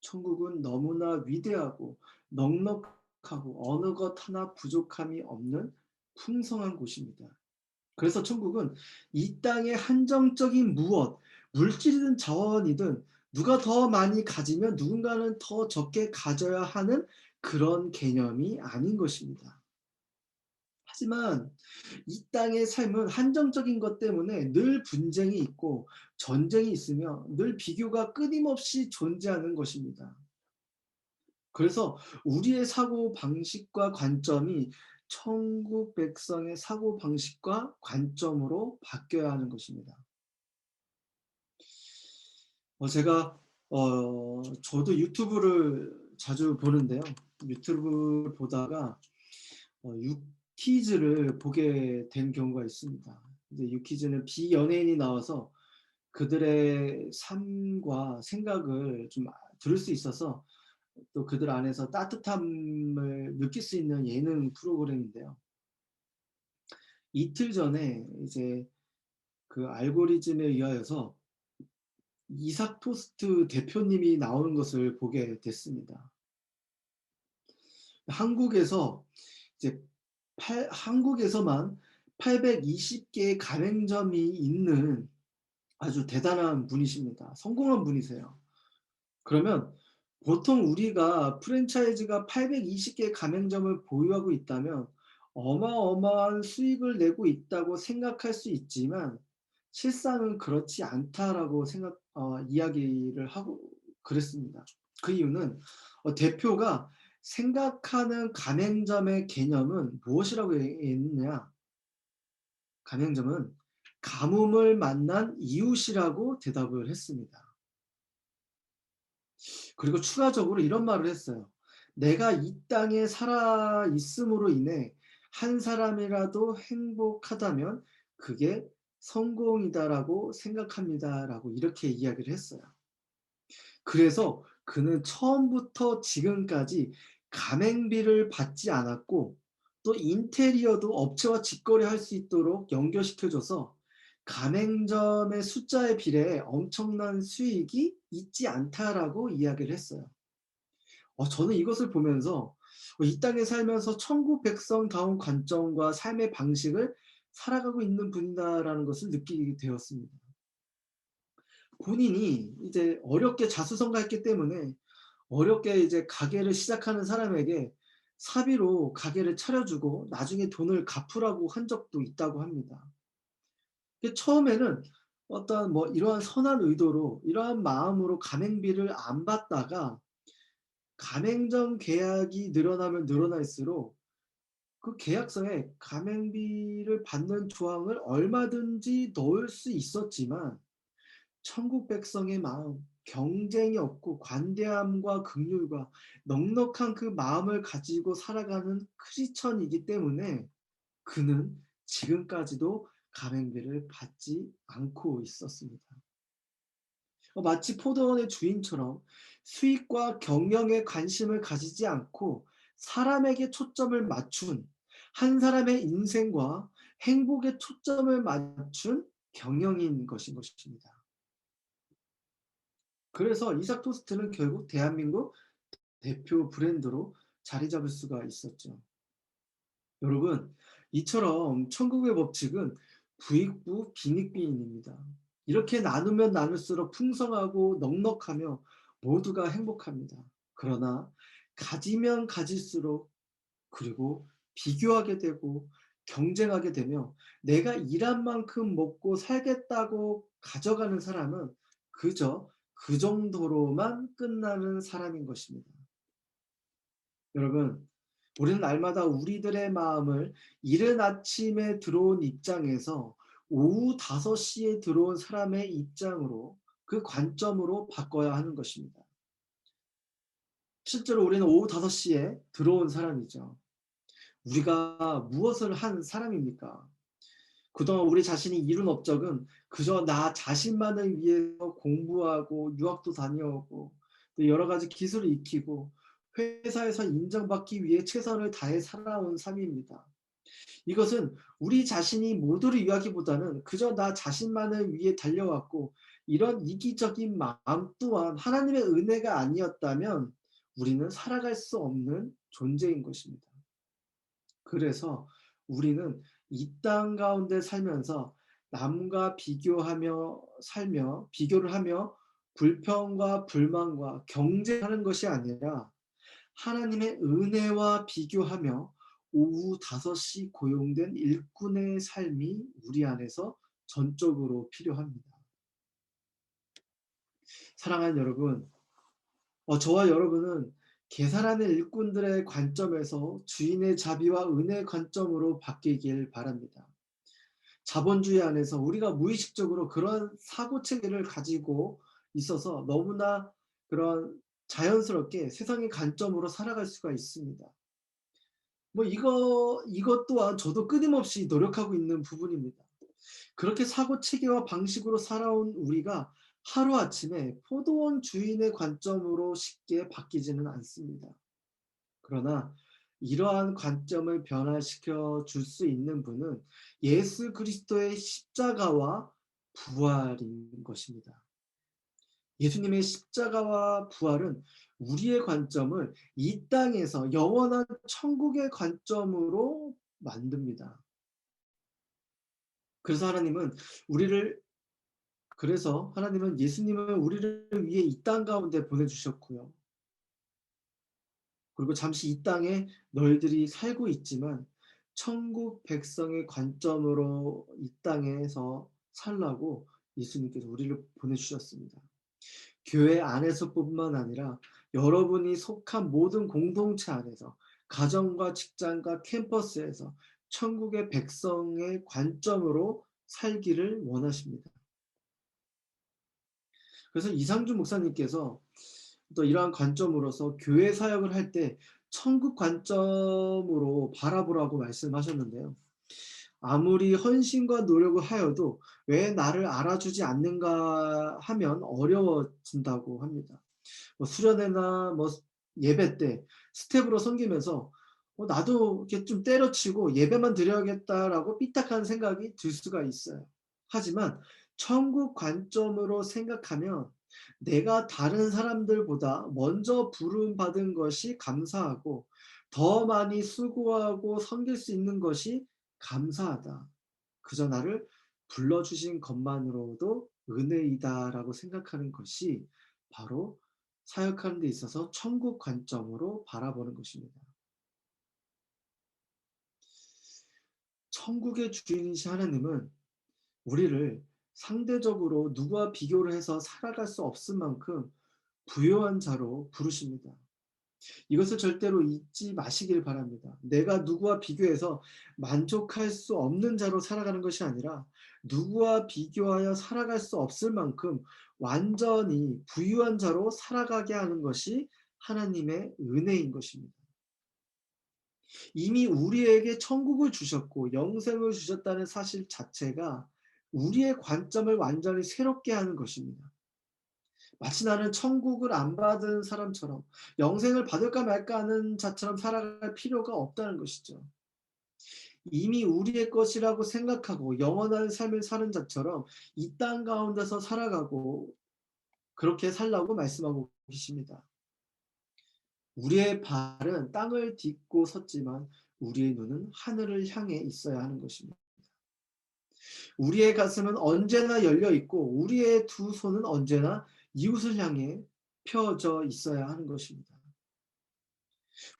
천국은 너무나 위대하고 넉넉하고 어느 것 하나 부족함이 없는 풍성한 곳입니다. 그래서 천국은 이 땅의 한정적인 무엇, 물질이든 자원이든 누가 더 많이 가지면 누군가는 더 적게 가져야 하는 그런 개념이 아닌 것입니다. 하지만 이 땅의 삶은 한정적인 것 때문에 늘 분쟁이 있고 전쟁이 있으며 늘 비교가 끊임없이 존재하는 것입니다. 그래서 우리의 사고 방식과 관점이 천국 백성의 사고 방식과 관점으로 바뀌어야 하는 것입니다. 제가 저도 유튜브를 자주 보는데요. 유튜브를 보다가 유퀴즈를 보게 된 경우가 있습니다. 이제 유퀴즈는 비연예인이 나와서 그들의 삶과 생각을 좀 들을 수 있어서 또 그들 안에서 따뜻함을 느낄 수 있는 예능 프로그램인데요. 이틀 전에 이제 그 알고리즘에 의하여서 이삭 토스트 대표님이 나오는 것을 보게 됐습니다. 한국에서 이제 한국에서만 820개의 가맹점이 있는 아주 대단한 분이십니다. 성공한 분이세요. 그러면 보통 우리가 프랜차이즈가 820개의 가맹점을 보유하고 있다면 어마어마한 수익을 내고 있다고 생각할 수 있지만 실상은 그렇지 않다라고 이야기를 하고 그랬습니다. 그 이유는 대표가 생각하는 가맹점의 개념은 무엇이라고 했느냐? 가맹점은 가뭄을 만난 이웃이라고 대답을 했습니다. 그리고 추가적으로 이런 말을 했어요. 내가 이 땅에 살아 있음으로 인해 한 사람이라도 행복하다면 그게 성공이다라고 생각합니다라고 이렇게 이야기를 했어요. 그래서 그는 처음부터 지금까지 가맹비를 받지 않았고 또 인테리어도 업체와 직거래할 수 있도록 연결시켜줘서 가맹점의 숫자에 비례해 엄청난 수익이 있지 않다라고 이야기를 했어요. 저는 이것을 보면서 이 땅에 살면서 천국 백성다운 관점과 삶의 방식을 살아가고 있는 분이다라는 것을 느끼게 되었습니다. 본인이 이제 어렵게 자수성가했기 때문에 어렵게 이제 가게를 시작하는 사람에게 사비로 가게를 차려주고 나중에 돈을 갚으라고 한 적도 있다고 합니다. 처음에는 어떤 이러한 선한 의도로 이러한 마음으로 가맹비를 안 받다가 가맹점 계약이 늘어나면 늘어날수록 그 계약서에 가맹비를 받는 조항을 얼마든지 넣을 수 있었지만 천국 백성의 마음, 경쟁이 없고 관대함과 긍휼과 넉넉한 그 마음을 가지고 살아가는 크리스천이기 때문에 그는 지금까지도 가맹비를 받지 않고 있었습니다. 마치 포도원의 주인처럼 수익과 경영에 관심을 가지지 않고 사람에게 초점을 맞춘 한 사람의 인생과 행복에 초점을 맞춘 경영인 것인 것입니다. 그래서 이삭 토스트는 결국 대한민국 대표 브랜드로 자리 잡을 수가 있었죠. 여러분, 이처럼 천국의 법칙은 부익부 빈익빈입니다. 이렇게 나누면 나눌수록 풍성하고 넉넉하며 모두가 행복합니다. 그러나 가지면 가질수록 그리고 비교하게 되고 경쟁하게 되며 내가 일한 만큼 먹고 살겠다고 가져가는 사람은 그저 그 정도로만 끝나는 사람인 것입니다. 여러분, 우리는 날마다 우리들의 마음을 이른 아침에 들어온 입장에서 오후 5시에 들어온 사람의 입장으로 그 관점으로 바꿔야 하는 것입니다. 실제로 우리는 오후 5시에 들어온 사람이죠. 우리가 무엇을 한 사람입니까? 그동안 우리 자신이 이룬 업적은 그저 나 자신만을 위해서 공부하고 유학도 다녀오고 또 여러 가지 기술을 익히고 회사에서 인정받기 위해 최선을 다해 살아온 삶입니다. 이것은 우리 자신이 모두를 위하기보다는 그저 나 자신만을 위해 달려왔고 이런 이기적인 마음 또한 하나님의 은혜가 아니었다면 우리는 살아갈 수 없는 존재인 것입니다. 그래서 우리는 이 땅 가운데 살면서 남과 비교를 하며 불평과 불만과 경쟁하는 것이 아니라 하나님의 은혜와 비교하며 오후 5시 고용된 일꾼의 삶이 우리 안에서 전적으로 필요합니다. 사랑하는 여러분, 저와 여러분은 계산하는 일꾼들의 관점에서 주인의 자비와 은혜의 관점으로 바뀌길 바랍니다. 자본주의 안에서 우리가 무의식적으로 그런 사고체계를 가지고 있어서 너무나 그런 자연스럽게 세상의 관점으로 살아갈 수가 있습니다. 이것 또한 저도 끊임없이 노력하고 있는 부분입니다. 그렇게 사고체계와 방식으로 살아온 우리가 하루아침에 포도원 주인의 관점으로 쉽게 바뀌지는 않습니다. 그러나 이러한 관점을 변화시켜 줄 수 있는 분은 예수 그리스도의 십자가와 부활인 것입니다. 예수님의 십자가와 부활은 우리의 관점을 이 땅에서 영원한 천국의 관점으로 만듭니다. 그래서 하나님은 예수님을 우리를 위해 이 땅 가운데 보내주셨고요. 그리고 잠시 이 땅에 너희들이 살고 있지만 천국 백성의 관점으로 이 땅에서 살라고 예수님께서 우리를 보내주셨습니다. 교회 안에서뿐만 아니라 여러분이 속한 모든 공동체 안에서 가정과 직장과 캠퍼스에서 천국의 백성의 관점으로 살기를 원하십니다. 그래서 이상준 목사님께서 또 이러한 관점으로서 교회 사역을 할 때 천국 관점으로 바라보라고 말씀하셨는데요. 아무리 헌신과 노력을 하여도 왜 나를 알아주지 않는가 하면 어려워진다고 합니다. 수련회나 예배 때 스텝으로 섬기면서 나도 이렇게 좀 때려치고 예배만 드려야겠다라고 삐딱한 생각이 들 수가 있어요. 하지만 천국 관점으로 생각하면 내가 다른 사람들보다 먼저 부름받은 것이 감사하고 더 많이 수고하고 섬길 수 있는 것이 감사하다. 그저 나를 불러주신 것만으로도 은혜이다라고 생각하는 것이 바로 사역하는 데 있어서 천국 관점으로 바라보는 것입니다. 천국의 주인이신 하나님은 우리를 상대적으로 누구와 비교를 해서 살아갈 수 없을 만큼 부요한 자로 부르십니다. 이것을 절대로 잊지 마시길 바랍니다. 내가 누구와 비교해서 만족할 수 없는 자로 살아가는 것이 아니라 누구와 비교하여 살아갈 수 없을 만큼 완전히 부유한 자로 살아가게 하는 것이 하나님의 은혜인 것입니다. 이미 우리에게 천국을 주셨고 영생을 주셨다는 사실 자체가 우리의 관점을 완전히 새롭게 하는 것입니다. 마치 나는 천국을 안 받은 사람처럼 영생을 받을까 말까 하는 자처럼 살아갈 필요가 없다는 것이죠. 이미 우리의 것이라고 생각하고 영원한 삶을 사는 자처럼 이 땅 가운데서 살아가고 그렇게 살라고 말씀하고 계십니다. 우리의 발은 땅을 딛고 섰지만 우리의 눈은 하늘을 향해 있어야 하는 것입니다. 우리의 가슴은 언제나 열려 있고 우리의 두 손은 언제나 이웃을 향해 펴져 있어야 하는 것입니다.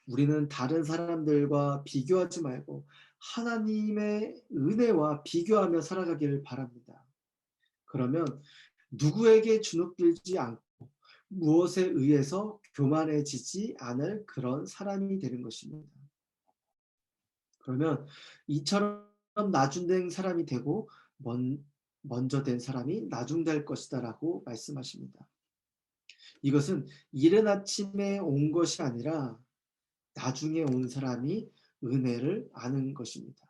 우리는 다른 사람들과 비교하지 말고 하나님의 은혜와 비교하며 살아가기를 바랍니다. 그러면 누구에게 주눅들지 않고 무엇에 의해서 교만해지지 않을 그런 사람이 되는 것입니다. 그러면 이처럼 나중된 사람이 되고 먼저 된 사람이 나중될 것이다 라고 말씀하십니다. 이것은 이른 아침에 온 것이 아니라 나중에 온 사람이 은혜를 아는 것입니다.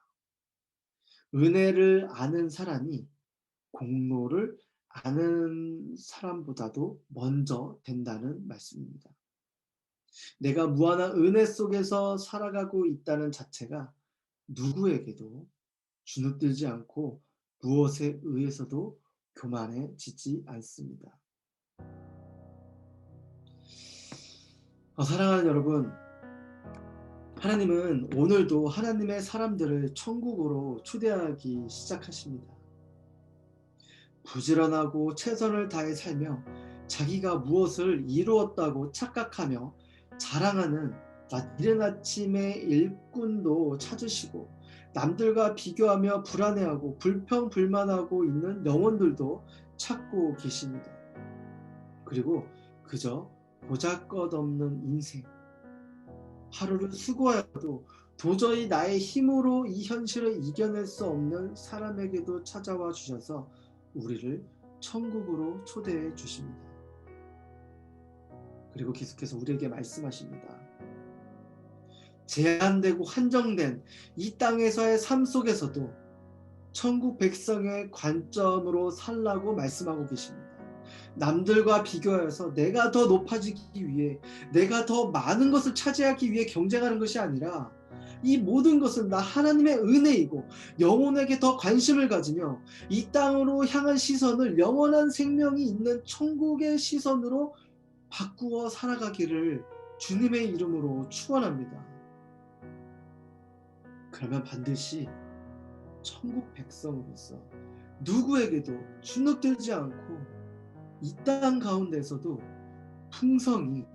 은혜를 아는 사람이 공로를 아는 사람보다도 먼저 된다는 말씀입니다. 내가 무한한 은혜 속에서 살아가고 있다는 자체가 누구에게도 주눅들지 않고 무엇에 의해서도 교만해지지 않습니다. 사랑하는 여러분, 하나님은 오늘도 하나님의 사람들을 천국으로 초대하기 시작하십니다. 부지런하고 최선을 다해 살며 자기가 무엇을 이루었다고 착각하며 자랑하는 이른 아침에 일꾼도 찾으시고 남들과 비교하며 불안해하고 불평불만하고 있는 영혼들도 찾고 계십니다. 그리고 그저 보잘것없는 인생, 하루를 수고하여도 도저히 나의 힘으로 이 현실을 이겨낼 수 없는 사람에게도 찾아와 주셔서 우리를 천국으로 초대해 주십니다. 그리고 계속해서 우리에게 말씀하십니다. 제한되고 한정된 이 땅에서의 삶 속에서도 천국 백성의 관점으로 살라고 말씀하고 계십니다. 남들과 비교하여서 내가 더 높아지기 위해, 내가 더 많은 것을 차지하기 위해 경쟁하는 것이 아니라 이 모든 것은 나 하나님의 은혜이고 영혼에게 더 관심을 가지며 이 땅으로 향한 시선을 영원한 생명이 있는 천국의 시선으로 바꾸어 살아가기를 주님의 이름으로 축원합니다. 그러면 반드시 천국 백성으로서 누구에게도 주눅들지 않고 이 땅 가운데서도 풍성히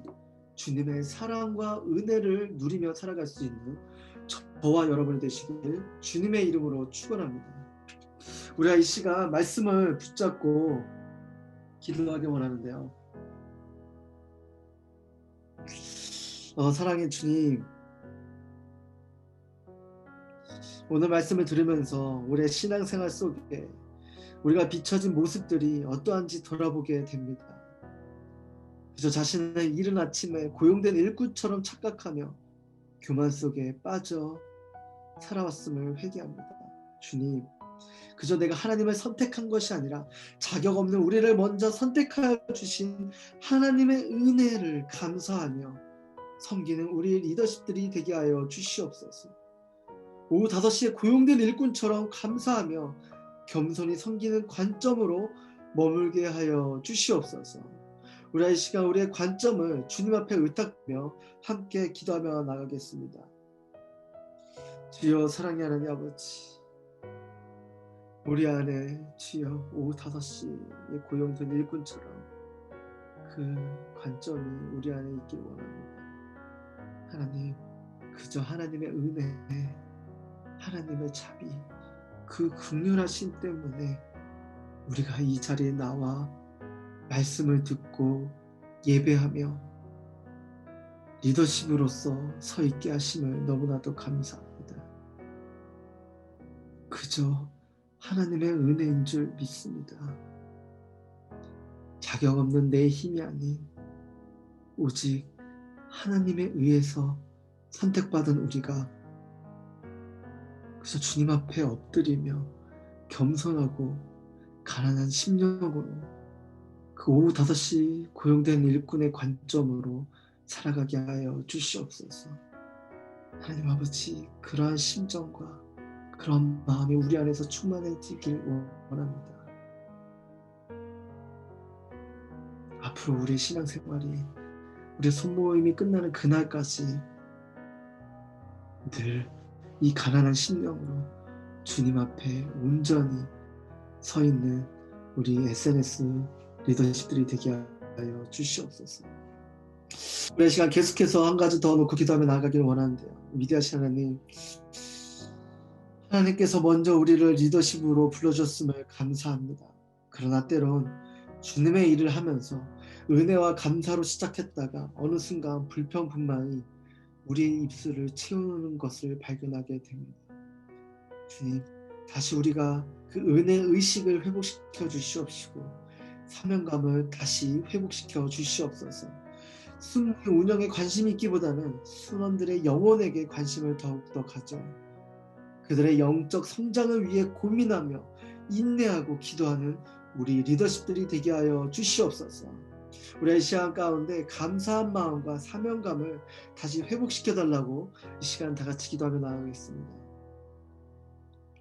주님의 사랑과 은혜를 누리며 살아갈 수 있는 저와 여러분이 되시길 주님의 이름으로 축원합니다. 우리가 이 시간 말씀을 붙잡고 기도하기 원하는데요. 사랑의 주님, 오늘 말씀을 들으면서 우리의 신앙생활 속에 우리가 비춰진 모습들이 어떠한지 돌아보게 됩니다. 그저 자신을 이른 아침에 고용된 일꾼처럼 착각하며 교만 속에 빠져 살아왔음을 회개합니다. 주님, 그저 내가 하나님을 선택한 것이 아니라 자격 없는 우리를 먼저 선택하여 주신 하나님의 은혜를 감사하며 섬기는 우리 리더십들이 되게 하여 주시옵소서. 오후 5시에 고용된 일꾼처럼 감사하며 겸손히 섬기는 관점으로 머물게 하여 주시옵소서. 우리의 시간, 우리의 관점을 주님 앞에 의탁하며 함께 기도하며 나가겠습니다. 주여, 사랑의 하나님 아버지, 우리 안에 주여 오후 5시에 고용된 일꾼처럼 그 관점이 우리 안에 있길 원합니다. 하나님, 그저 하나님의 은혜, 하나님의 자비, 그 긍휼하심 때문에 우리가 이 자리에 나와 말씀을 듣고 예배하며 리더십으로서 서 있게 하심을 너무나도 감사합니다. 그저 하나님의 은혜인 줄 믿습니다. 자격 없는 내 힘이 아닌 오직 하나님에 의해서 선택받은 우리가 그래서 주님 앞에 엎드리며 겸손하고 가난한 심령으로 그 오후 5시 고용된 일꾼의 관점으로 살아가게 하여 주시옵소서. 하나님 아버지, 그러한 심정과 그런 마음이 우리 안에서 충만해지길 원합니다. 앞으로 우리의 신앙생활이, 우리의 손모임이 끝나는 그날까지 늘 이 가난한 심령으로 주님 앞에 온전히 서 있는 우리 SNS 리더십들이 되게 하여 주시옵소서. 우리 시간 계속해서 한 가지 더 놓고 기도하며 나아가기를 원하는데요. 위대하신 하나님, 하나님께서 먼저 우리를 리더십으로 불러주셨음을 감사합니다. 그러나 때론 주님의 일을 하면서 은혜와 감사로 시작했다가 어느 순간 불평불만이 우리의 입술을 채우는 것을 발견하게 됩니다. 주님, 다시 우리가 그 은혜의 의식을 회복시켜 주시옵시고 사명감을 다시 회복시켜 주시옵소서. 순위 운영에 관심이 있기보다는 순원들의 영혼에게 관심을 더욱더 가져 그들의 영적 성장을 위해 고민하며 인내하고 기도하는 우리 리더십들이 되게 하여 주시옵소서. 우리의 시간 가운데 감사한 마음과 사명감을 다시 회복시켜달라고 이 시간 다 같이 기도하며 나아가겠습니다.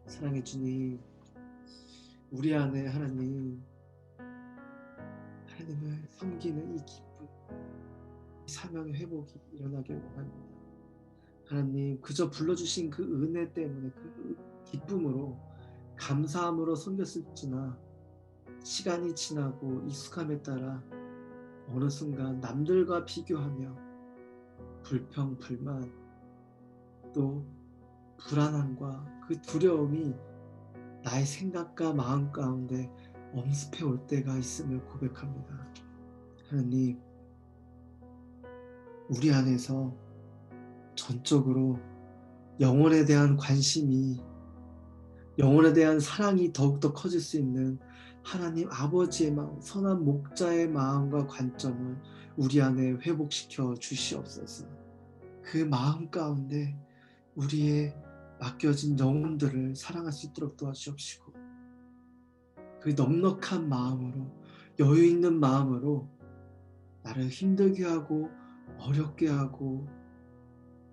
사랑의 주님, 우리 안에 하나님을 섬기는 이 기쁨, 이 사명의 회복이 일어나길 원합니다. 하나님, 그저 불러주신 그 은혜 때문에 그 기쁨으로 감사함으로 섬겼을지나 시간이 지나고 익숙함에 따라 어느 순간 남들과 비교하며 불평, 불만, 또 불안함과 그 두려움이 나의 생각과 마음 가운데 엄습해 올 때가 있음을 고백합니다. 하나님, 우리 안에서 전적으로 영혼에 대한 관심이, 영혼에 대한 사랑이 더욱더 커질 수 있는 하나님 아버지의 마음, 선한 목자의 마음과 관점을 우리 안에 회복시켜 주시옵소서. 그 마음 가운데 우리의 맡겨진 영혼들을 사랑할 수 있도록 도와주옵시고, 그 넉넉한 마음으로, 여유 있는 마음으로 나를 힘들게 하고 어렵게 하고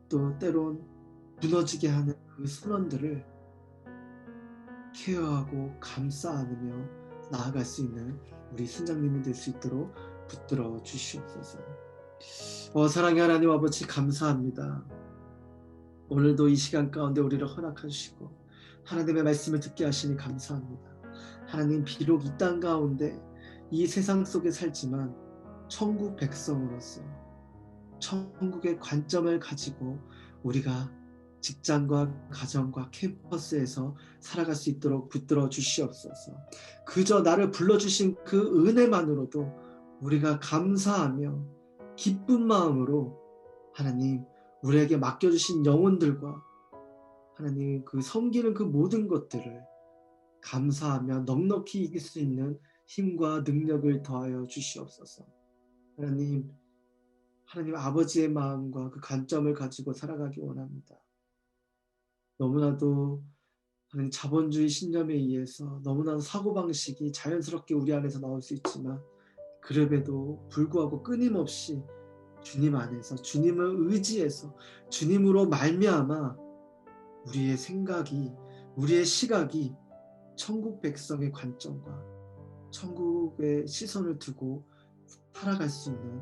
또 때론 무너지게 하는 그 순원들을 케어하고 감싸 안으며 나아갈 수 있는 우리 선장님이 될 수 있도록 붙들어 주시옵소서. 사랑의 하나님 아버지, 감사합니다. 오늘도 이 시간 가운데 우리를 허락하시고 하나님의 말씀을 듣게 하시니 감사합니다. 하나님, 비록 이 땅 가운데 이 세상 속에 살지만 천국 백성으로서 천국의 관점을 가지고 우리가 직장과 가정과 캠퍼스에서 살아갈 수 있도록 붙들어 주시옵소서. 그저 나를 불러주신 그 은혜만으로도 우리가 감사하며 기쁜 마음으로 하나님, 우리에게 맡겨주신 영혼들과 하나님 그 섬기는 그 모든 것들을 감사하며 넉넉히 이길 수 있는 힘과 능력을 더하여 주시옵소서. 하나님 아버지의 마음과 그 관점을 가지고 살아가기 원합니다. 너무나도 하나님 자본주의 신념에 의해서 너무나도 사고방식이 자연스럽게 우리 안에서 나올 수 있지만, 그럼에도 불구하고 끊임없이 주님 안에서, 주님을 의지해서, 주님으로 말미암아 우리의 생각이, 우리의 시각이 천국 백성의 관점과 천국의 시선을 두고 살아갈 수 있는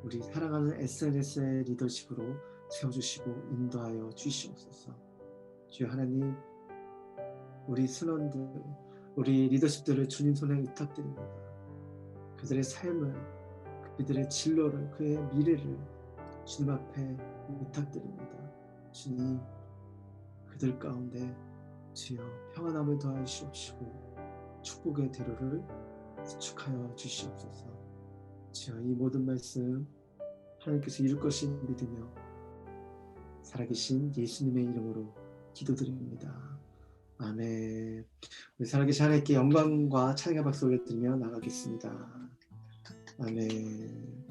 우리 사랑하는 SNS의 리더십으로 세워주시고 인도하여 주시옵소서. 주여 하나님, 우리 순원들, 우리 리더십들을 주님 손에 의탁드립니다. 그들의 삶을, 그들의 진로를, 그의 미래를 주님 앞에 의탁드립니다. 주님, 그들 가운데 주여 평안함을 더하여 주시옵시고 축복의 대로를 수축하여 주시옵소서. 주여, 이 모든 말씀 하나님께서 이룰 것을 믿으며 살아계신 예수님의 이름으로 기도드립니다. 아멘. 우리 살아계신 하나님께 영광과 찬양의 박수 올려드리며 나가겠습니다. 아멘.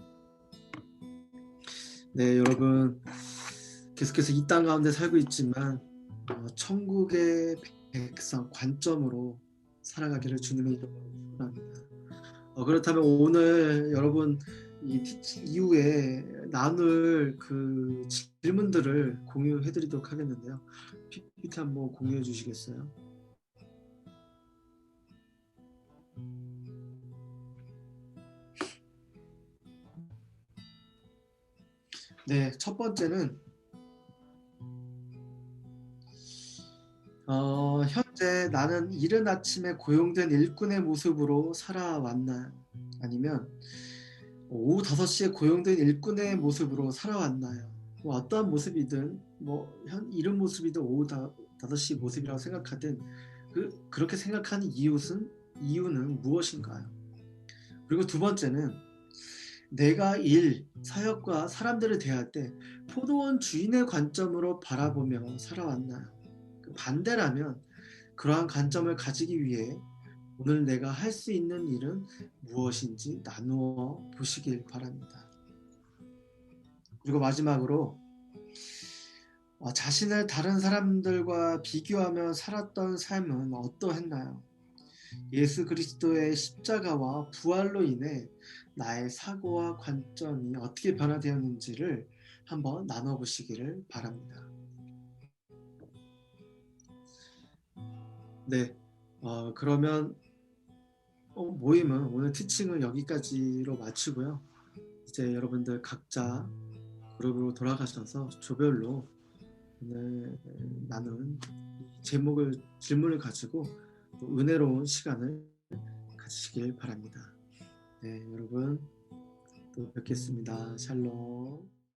네, 여러분, 계속해서 이 땅 가운데 살고 있지만 천국의 백성 관점으로 살아가기를 주님의 이름으로 축원합니다. 그렇다면 오늘 여러분 이 티칭 이후에 나눌 그 질문들을 공유해 드리도록 하겠는데요. PPT 한번 공유해 주시겠어요? 네, 첫 번째는 현재 나는 이른 아침에 고용된 일꾼의 모습으로 살아왔나요? 아니면 오후 5시에 고용된 일꾼의 모습으로 살아왔나요? 어떠한 모습이든 이른 모습이든 오후 5시 모습이라고 생각하든 그렇게 생각하는 이유는 무엇인가요? 그리고 두 번째는 내가 사역과 사람들을 대할 때 포도원 주인의 관점으로 바라보며 살아왔나요? 반대라면 그러한 관점을 가지기 위해 오늘 내가 할 수 있는 일은 무엇인지 나누어 보시길 바랍니다. 그리고 마지막으로 자신을 다른 사람들과 비교하며 살았던 삶은 어떠했나요? 예수 그리스도의 십자가와 부활로 인해 나의 사고와 관점이 어떻게 변화되었는지를 한번 나눠보시기를 바랍니다. 네, 그러면 모임은 오늘 티칭은 여기까지로 마치고요. 이제 여러분들 각자 그룹으로 돌아가셔서 조별로 오늘 나눈 질문을 가지고 또 은혜로운 시간을 가지시길 바랍니다. 네, 여러분 또 뵙겠습니다. 샬롬.